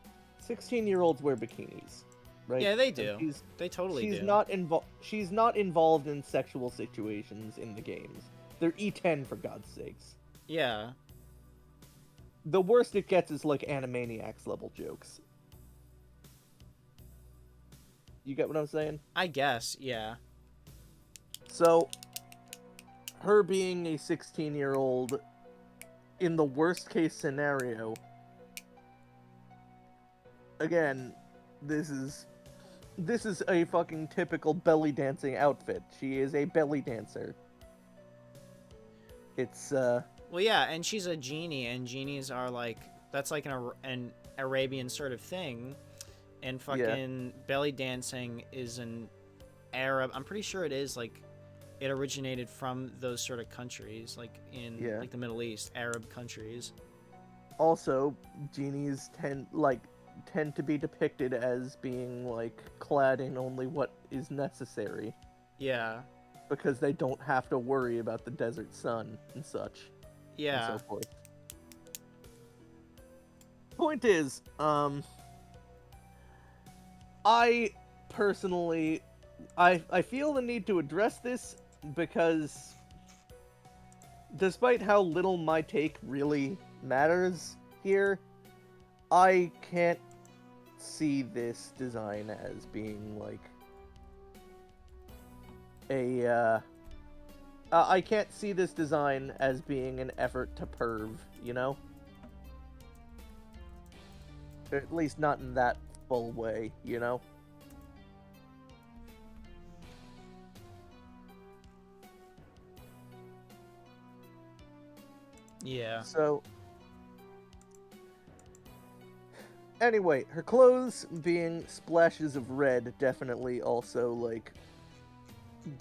16-year-olds wear bikinis, right? Yeah, they And do. They totally she's do. not involved. She's not involved in sexual situations in the games. They're E10 for God's sakes. Yeah. The worst it gets is like Animaniacs level jokes. You get what I'm saying? I guess. Yeah. So, her being a 16-year-old, in the worst case scenario, again, this is a fucking typical belly dancing outfit. She is a belly dancer. It's Well, yeah, and she's a genie, and genies are like that's like an Arabian sort of thing, and fucking belly dancing is an Arab. I'm pretty sure it is like it originated from those sort of countries, like in like the Middle East, Arab countries. also genies tend to be depicted as being like clad in only what is necessary Yeah. because they don't have to worry about the desert sun and such. Yeah. And so forth. Point is, I personally, I feel the need to address this because despite how little my take really matters here, I can't see this design as being like a, I can't see this design as being an effort to perv, you know? Or at least not in that full way, you know? Yeah. So, anyway, her clothes being splashes of red definitely also, like,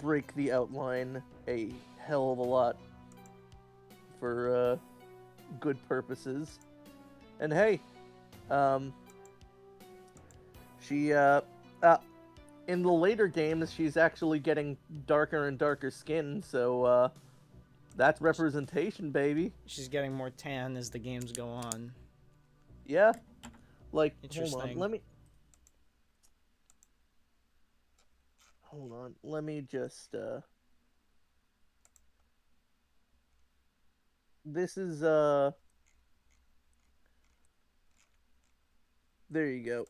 break the outline a hell of a lot for, good purposes. And hey, she, in the later games, she's actually getting darker and darker skin, so, that's representation, baby. She's getting more tan as the games go on. Yeah. Like, Interesting. Hold on, let me just, this is, there you go.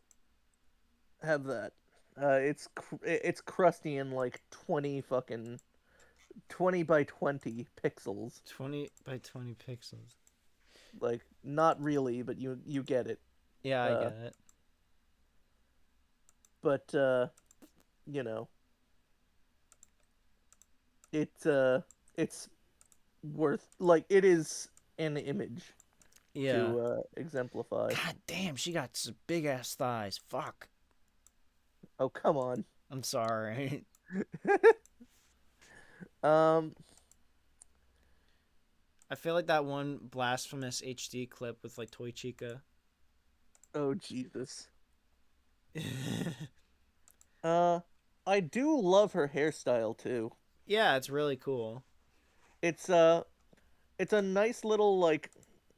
Have that. It's crusty in like 20 fucking 20 by 20 pixels. 20 by 20 pixels. Like, not really, but you get it. Yeah, I Uh, get it. but you know, it's worth, like, it is an image Yeah. to exemplify. God damn, she got some big ass thighs. Fuck. Oh, come on. I'm sorry. Um, I feel like that one blasphemous HD clip with like Toy Chica. oh Jesus. Uh, I do love her hairstyle too. Yeah, it's really cool. It's uh it's a nice little like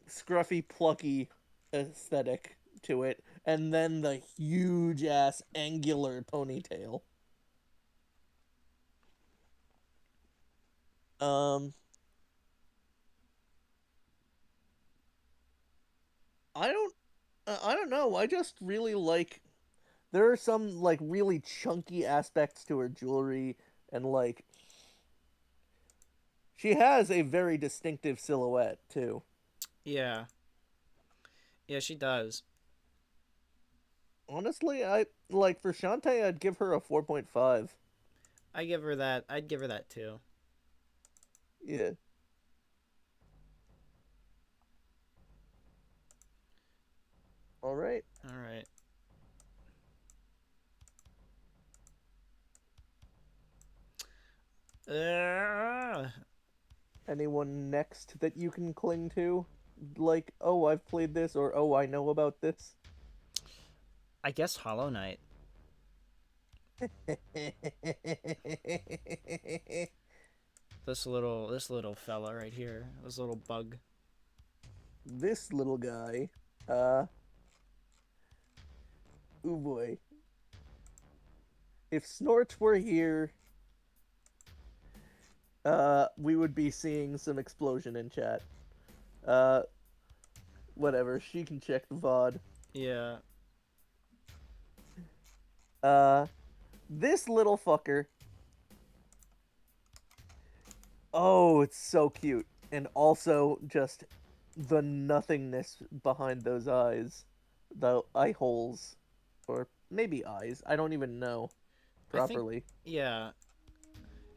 scruffy plucky aesthetic to it, and then the huge ass angular ponytail. Um, I don't I don't know. I just really like, there are some like really chunky aspects to her jewelry, and like she has a very distinctive silhouette too. Yeah. Yeah, she does. Honestly, I like, for Shantae I'd give her a 4.5. I give her that. I'd give her that too. Yeah. All right. All right. Uh, Anyone next that you can cling to? Like, oh, I've played this, or oh, I know about this. I guess Hollow Knight. This little fella right here. This little bug. This little guy. Uh, oh boy. If Snort were here, we would be seeing some explosion in chat. Uh, whatever. She can check the VOD. Yeah. Uh, this little fucker. Oh, it's so cute. And also just the nothingness behind those eyes. The eye holes. Or maybe eyes. I don't even know I think. properly. Yeah.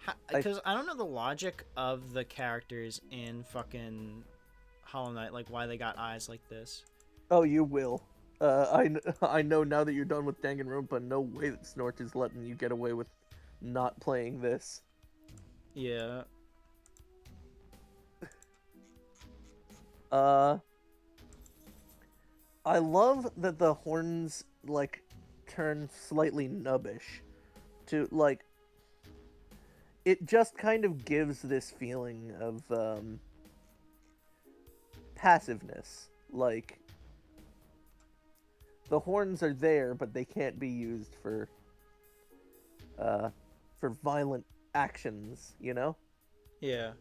I Because I don't know the logic of the characters in fucking Hollow Knight, like why they got eyes like this. Oh, you will. I know now that you're done with Danganronpa, no way that Snort is letting you get away with not playing this. Yeah. Uh, I love that the horns, like, turn slightly nubbish. To, like, it just kind of gives this feeling of, passiveness. Like, the horns are there, but they can't be used for violent actions, you know? Yeah.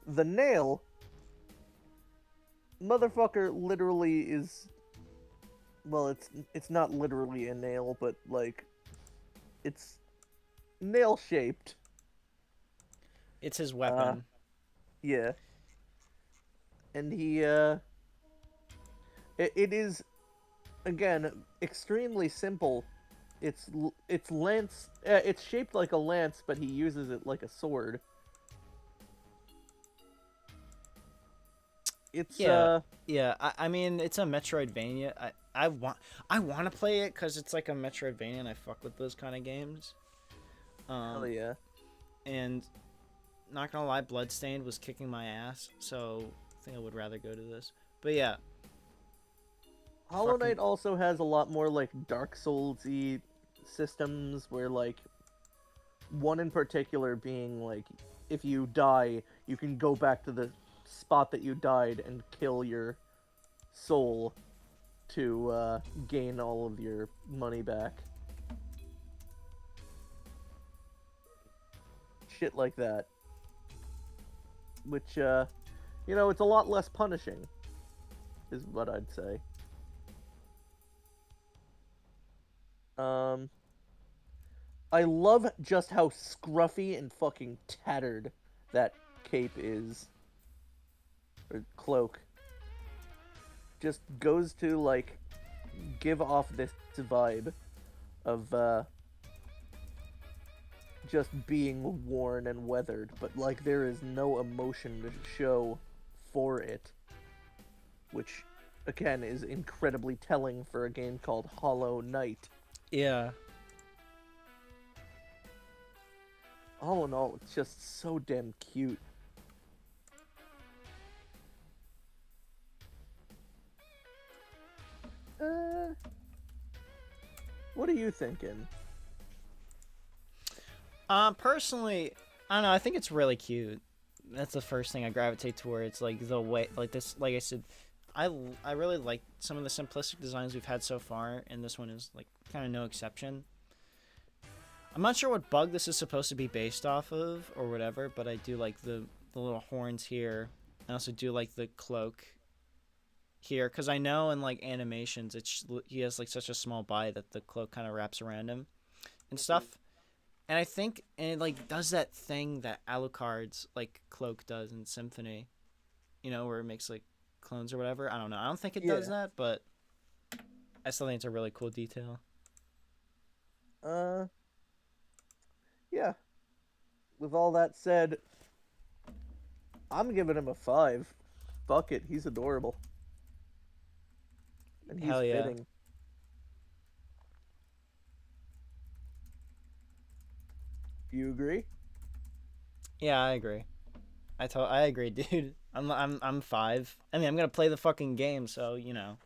The nail, motherfucker literally is, well, it's not literally a nail, but like, it's nail shaped. It's his weapon. Yeah. And it is, again, extremely simple. It's lance. It's shaped like a lance, but he uses it like a sword. It's Yeah. Yeah. I mean, it's a Metroidvania. I want to play it because it's like a Metroidvania, and I fuck with those kind of games. hell yeah. And not gonna lie, Bloodstained was kicking my ass, so I think I would rather go to this. But yeah. Hollow Fucking- Knight also has a lot more like Dark Souls-y systems where, like, one in particular being like, if you die, you can go back to the spot that you died and kill your soul to gain all of your money back. Shit like that. Which, it's a lot less punishing, is what I'd say. I love just how scruffy and fucking tattered that cape is. Or cloak. Just goes to, like, give off this vibe of, just being worn and weathered, but, like, there is no emotion to show for it. Which, again, is incredibly telling for a game called Hollow Knight. Yeah. All in all, it's just so damn cute. What are you thinking? Personally, I don't know. I think it's really cute. That's the first thing I gravitate towards. Like the way, like this, like I said, I really like some of the simplistic designs we've had so far, and this one is like kind of no exception. I'm not sure what bug this is supposed to be based off of or whatever, but I do like the little horns here. I also do like the cloak here because I know in like animations, he has like such a small body that the cloak kind of wraps around him and stuff. And I think and it like does that thing that Alucard's like cloak does in Symphony, you know, where it makes like clones or whatever. I don't know. I don't think it does that, but I still think it's a really cool detail. Yeah. With all that said, I'm giving him a 5. Fuck it, he's adorable. And he's Hell yeah. fitting. You agree? Yeah, I agree. I agree, dude. I'm 5. I mean, I'm gonna play the fucking game, so you know.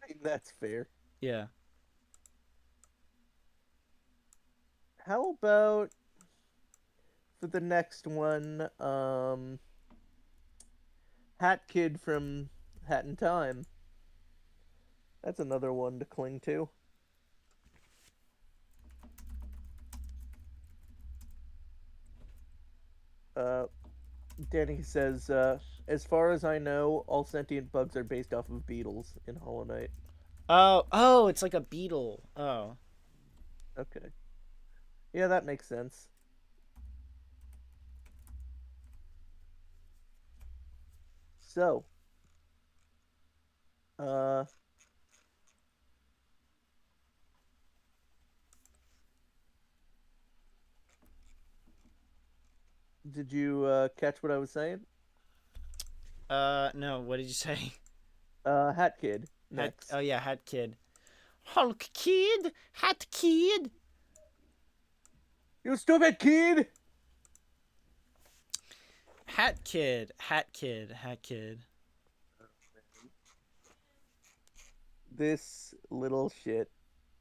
I mean, that's fair. Yeah. How about for the next one, Hat Kid from Hat in Time. That's another one to cling to. Danny says, as far as I know, all sentient bugs are based off of beetles in Hollow Knight. Oh, it's like a beetle. Oh. Okay. Yeah, that makes sense. So, did you catch what I was saying? No. What did you say? Hat Kid Hat. next. Oh yeah, Hat Kid. Hulk Kid, Hat Kid. You stupid kid! Hat Kid, Hat Kid, Hat Kid. This little shit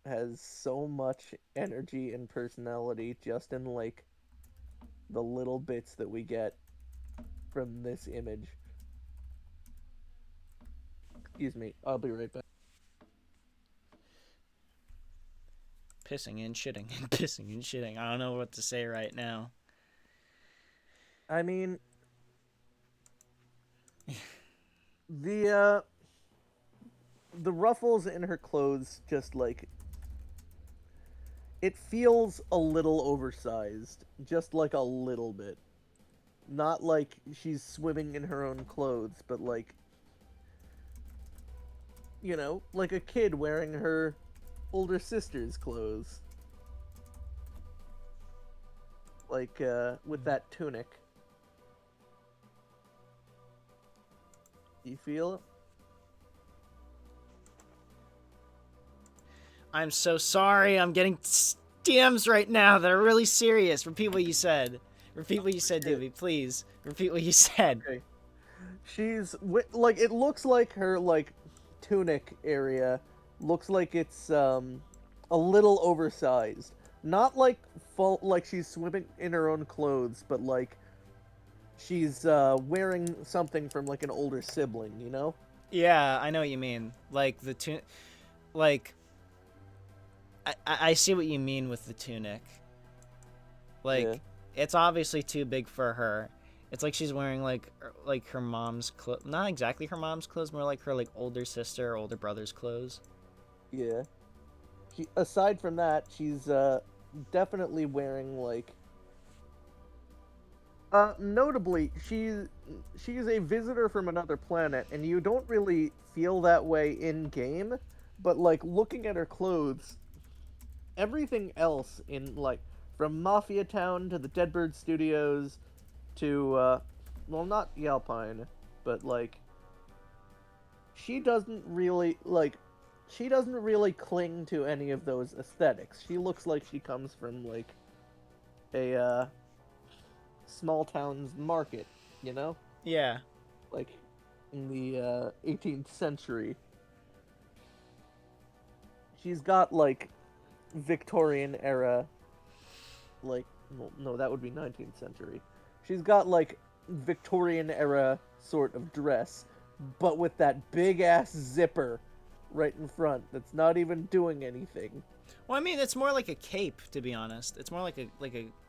has so much energy and personality just in, like, the little bits that we get from this image. Excuse me, I'll be right back. Pissing and shitting and pissing and shitting. I don't know what to say right now. I mean, the ruffles in her clothes just, like, it feels a little oversized, just like a little bit. Not like she's swimming in her own clothes, but like, you know, like a kid wearing her older sister's clothes. Like, with that tunic. You feel it? I'm so sorry. I'm getting DMs right now that are really serious. Repeat what you said. Repeat what you said, Duvi, please. Repeat what you said. Okay. She's like, it looks like her like tunic area looks like it's a little oversized. Not like full, like she's swimming in her own clothes, but like she's wearing something from like an older sibling, you know? Yeah, I know what you mean. Like like I see what you mean with the tunic. Like Yeah. it's obviously too big for her. It's like she's wearing like her mom's clothes. Not exactly her mom's clothes, more like her like older sister or older brother's clothes. Yeah. Aside from that, she's definitely wearing like. Notably, she's a visitor from another planet, and you don't really feel that way in game, but like looking at her clothes, everything else in like from Mafia Town to the Deadbird Studios to well, not Yalpine, but like she doesn't really like she doesn't really cling to any of those aesthetics. She looks like she comes from like a small town's market, you know? Yeah. Like in the 18th century. She's got like Victorian era like well, no, that would be 19th century. She's got like Victorian era sort of dress, but with that big ass zipper right in front that's not even doing anything. Well, I mean, it's more like a cape, to be honest. It's more like a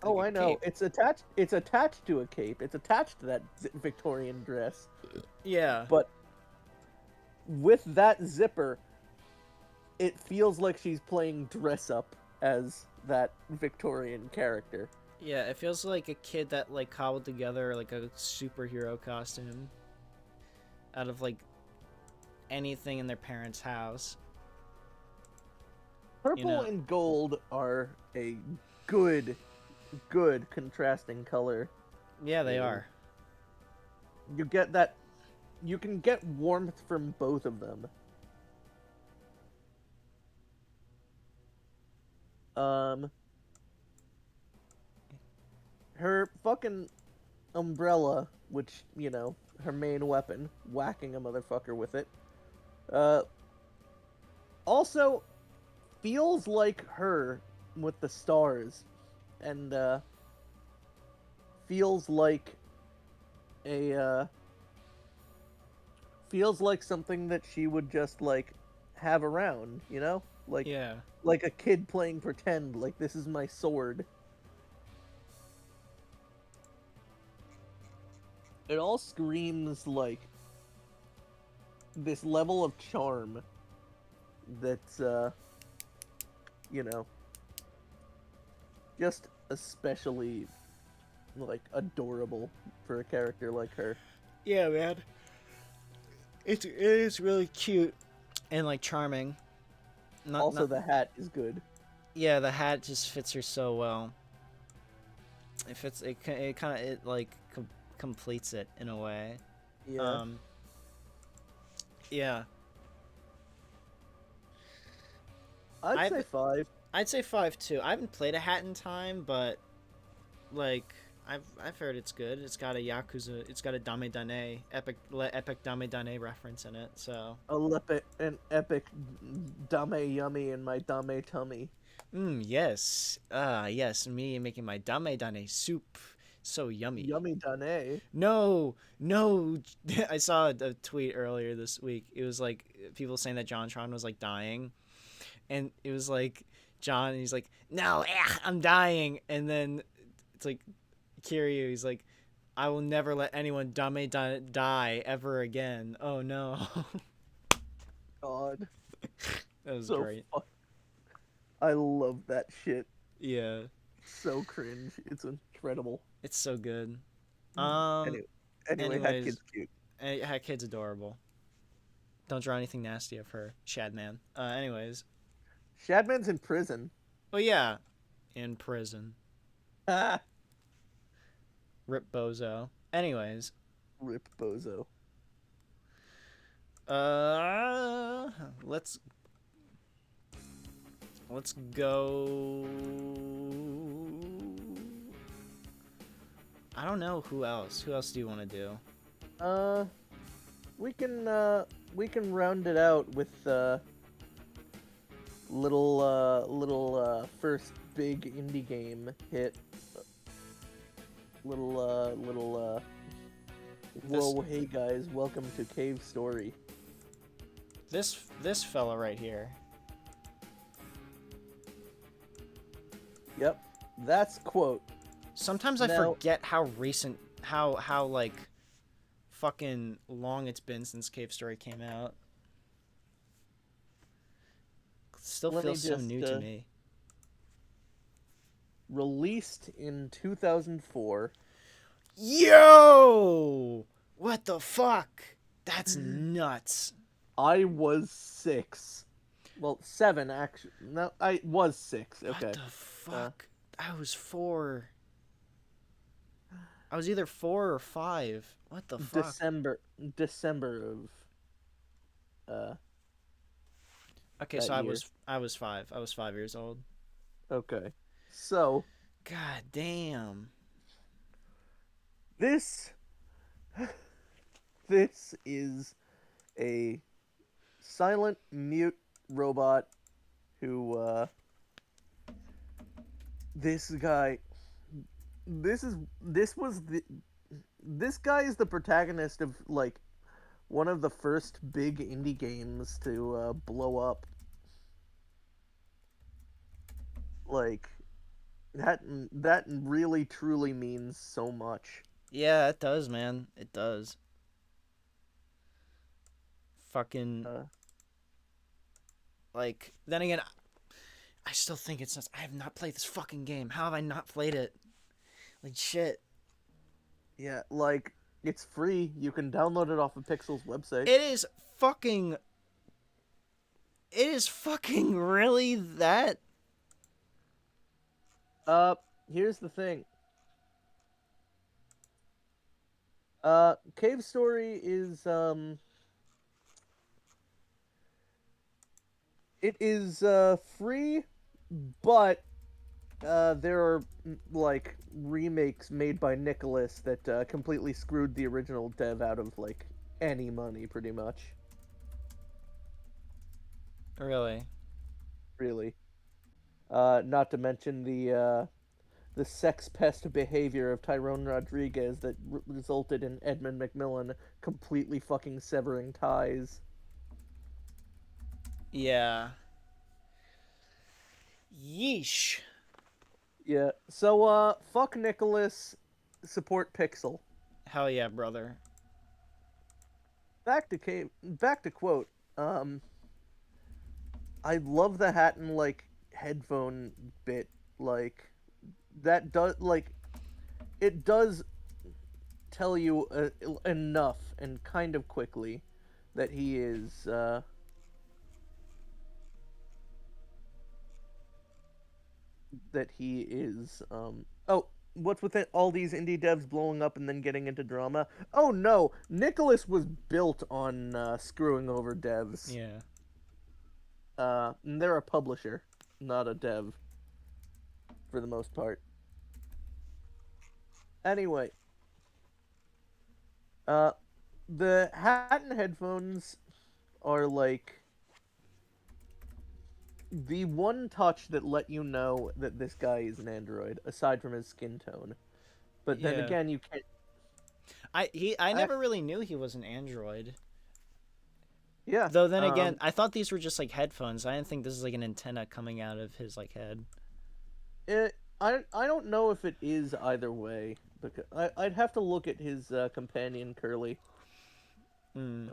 Oh, I know. cape. It's attached to a cape. It's attached to that Victorian dress. Yeah. But with that zipper, it feels like she's playing dress up as that Victorian character. Yeah, it feels like a kid that like cobbled together like a superhero costume out of like anything in their parents' house. Purple know. and gold are a good, good contrasting color. Yeah, they Yeah. are. You get that. You can get warmth from both of them. Um, her fucking umbrella, which, you know, her main weapon, whacking a motherfucker with it, uh, also feels like her with the stars, and, feels like a, feels like something that she would just, like, have around, you know? Yeah. Like a kid playing pretend, like, this is my sword. It all screams, like, this level of charm that's, you know, just especially, like, adorable for a character like her. Yeah, man. It is really cute and like charming. Also, the hat is good. Yeah, the hat just fits her so well. It fits. It kind of like completes it in a way. Yeah. Yeah. I'd say 5. I'd say 5 too. I haven't played a hat in time, but like I've heard it's good. It's got a Yakuza. It's got a Dame Dane epic Dame Dane reference in it. So. An epic dame yummy in my dame tummy. Yes. Yes. Me making my Dame Dane soup. So yummy. Yummy dane. No. I saw a tweet earlier this week. It was like people saying that JonTron was like dying, and it was like John. And he's like, "No, I'm dying," and then it's like Kiryu. He's like, "I will never let anyone die ever again." Oh no. God. That was So great. I love that shit. Yeah. So cringe. It's incredible. It's so good. Anyway, that anyways, kid's cute. That kid's adorable. Don't draw anything nasty of her, Shadman. Anyways. Shadman's in prison. Oh yeah, in prison. Ah. Rip Bozo. Anyways. Rip Bozo. Let's go. I don't know who else. Who else do you want to do? We can round it out with little first big indie game hit. Whoa, hey guys, welcome to Cave Story. This fella right here. Yep, that's quote. Sometimes I Now- forget how recent, how like fucking long it's been since Cave Story came out. Still Let me feels so just, new to me. released in 2004. Yo! What the fuck? That's nuts. I was 6. Well, 7 actually. No, I was 6. What Okay. the fuck? I was 4. I was either 4 or 5. What the fuck? December of Okay, that so year. I was 5. I was 5 years old. Okay. So, God damn. this this is a silent mute robot who this guy this was the this guy is the protagonist of like one of the first big indie games to blow up. Like that really truly means so much. Yeah, it does, man. It does. Fucking Uh, like then again, I still think it's nuts. I have not played this fucking game. How have I not played it? Like shit. yeah, like it's free. You can download it off of Pixel's website. It is fucking. It is fucking really that. Here's the thing. Cave Story is it is free, but there are like remakes made by Nicholas that completely screwed the original dev out of like any money, pretty much. Really. Really. Not to mention the sex pest behavior of Tyrone Rodriguez that resulted in Edmund McMillan completely fucking severing ties. Yeah. Yeesh. Yeah. So fuck Nicholas, support Pixel. Hell yeah, brother. Back to quote. I love the hat and like headphone bit. Like that does like it does tell you enough and kind of quickly that he is oh, what's with it, all these indie devs blowing up and then getting into drama? Oh no, Nicholas was built on screwing over devs. Yeah. And they're a publisher, not a dev, for the most part. Anyway, uh, the hat and headphones are like the one touch that let you know that this guy is an android, aside from his skin tone. But then Yeah. again, you can't. I never really knew he was an android. Yeah. Though then again, I thought these were just like headphones. I didn't think this is like an antenna coming out of his like head. I don't know if it is either way. Because I'd have to look at his companion Curly. Mm.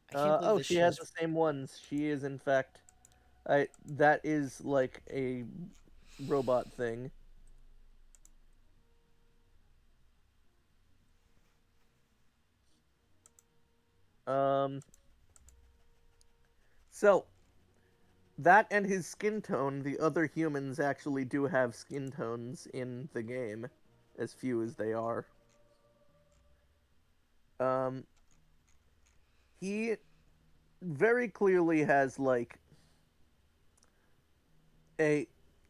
I can't believe Oh, this she shit has is... the same ones. She is in fact, that is like a robot thing. Um. So that and his skin tone, the other humans actually do have skin tones in the game, as few as they are. Um. He very clearly has like a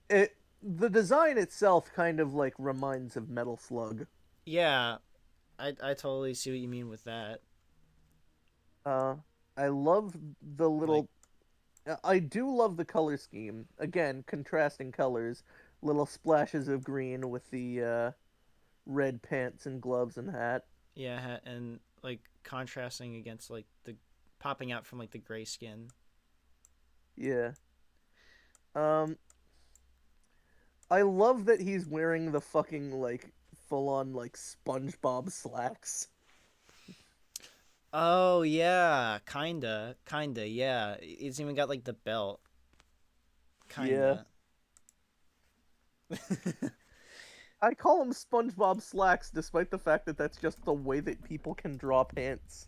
it the design itself kind of like reminds of Metal Slug. Yeah, I totally see what you mean with that. Uh, I love the Like, little. I do love the color scheme. Again, contrasting colors, little splashes of green with the red pants and gloves and hat. yeah, and like contrasting against like the popping out from like the gray skin. Yeah. Um, I love that he's wearing the fucking like full on like SpongeBob slacks. Oh yeah, kinda, yeah. It's even got like the belt. Kinda. I call him SpongeBob Slacks, despite the fact that that's just the way that people can draw pants.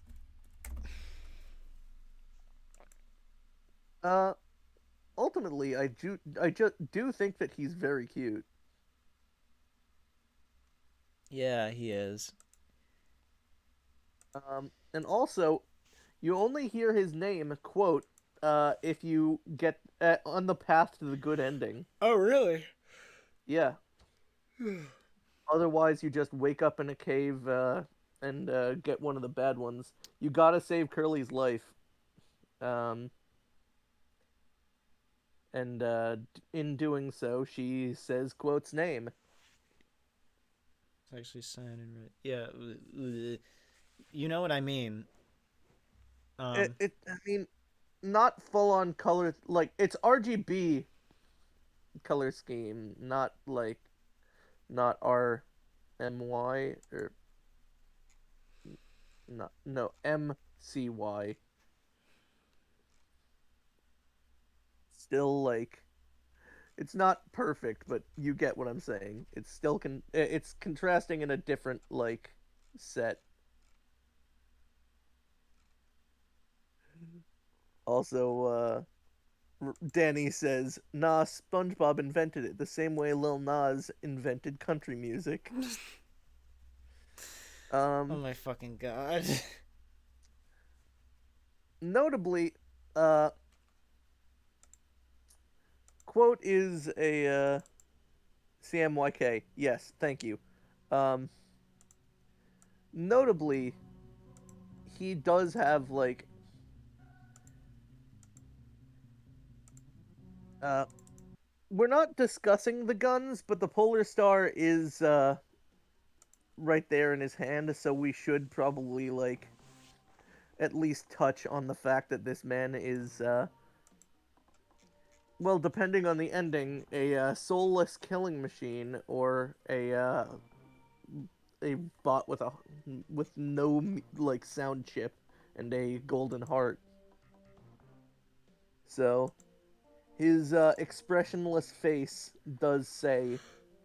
Uh, ultimately, I just do think that he's very cute. Yeah, he is. And also, you only hear his name, quote, if you get on the path to the good ending. Oh, really? Yeah. Otherwise, you just wake up in a cave and get one of the bad ones. You gotta save Curly's life. Um, and in doing so, she says, quote's name. It's actually signing right. Yeah. You know what I mean. I mean, not full on color, like, it's RGB color scheme, not like, not RMY, or, not, no, MCY. Still, like, it's not perfect, but you get what I'm saying. It's still it's contrasting in a different like set. Also, Danny says, "Nah, SpongeBob invented it the same way Lil Nas invented country music." Oh Um, my fucking god. notably, uh, quote is a CMYK. Yes, thank you. Um, notably, he does have like uh we're not discussing the guns, but the Polar Star is right there in his hand, so we should probably like at least touch on the fact that this man is well, depending on the ending, a soulless killing machine or a bot with no like sound chip and a golden heart. So his expressionless face does say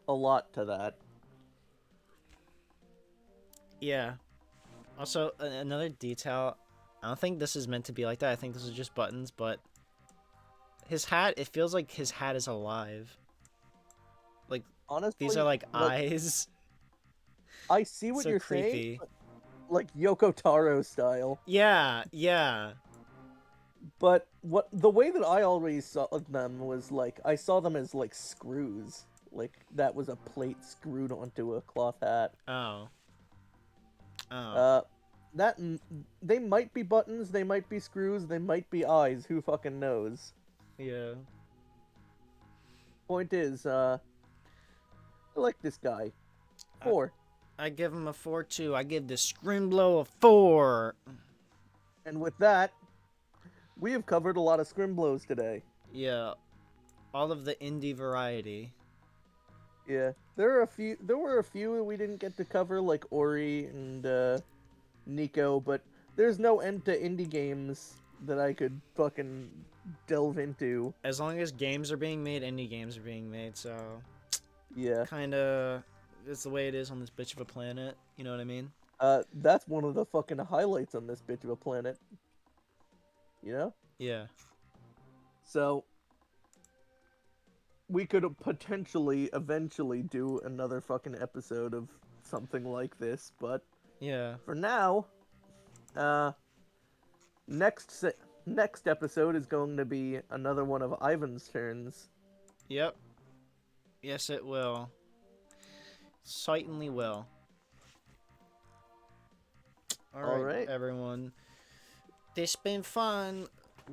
a lot to that. Yeah. Also, another detail. I don't think this is meant to be like that. I think this is just buttons, but his hat, it feels like his hat is alive. Like, these are Honestly, like like eyes. I see what So you're saying, creepy. like Yoko Taro style. Yeah, yeah. But what the way that I always saw them was like I saw them as like screws. Like that was a plate screwed onto a cloth hat. Oh. Oh. Uh that they might be buttons, they might be screws, they might be eyes, who fucking knows. Yeah. Point is, I like this guy. I, 4. I give him a 4 too. I give the scrimblo a 4. And with that, we have covered a lot of scrimblows today. Yeah. All of the indie variety. Yeah. There were a few we didn't get to cover, like Ori and Nico, but there's no end to indie games that I could fucking delve into. As long as games are being made, indie games are being made, so Yeah. kinda it's the way it is on this bitch of a planet. You know what I mean? That's one of the fucking highlights on this bitch of a planet. You know? Yeah. So, we could potentially, eventually do another fucking episode of something like this, but Yeah. for now, uh, next se- next episode is going to be another one of Ivan's turns. Yep. Yes, it will. Certainly will. All Alright, right. everyone. This been fun.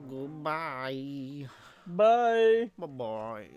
Goodbye. Bye. Bye-bye.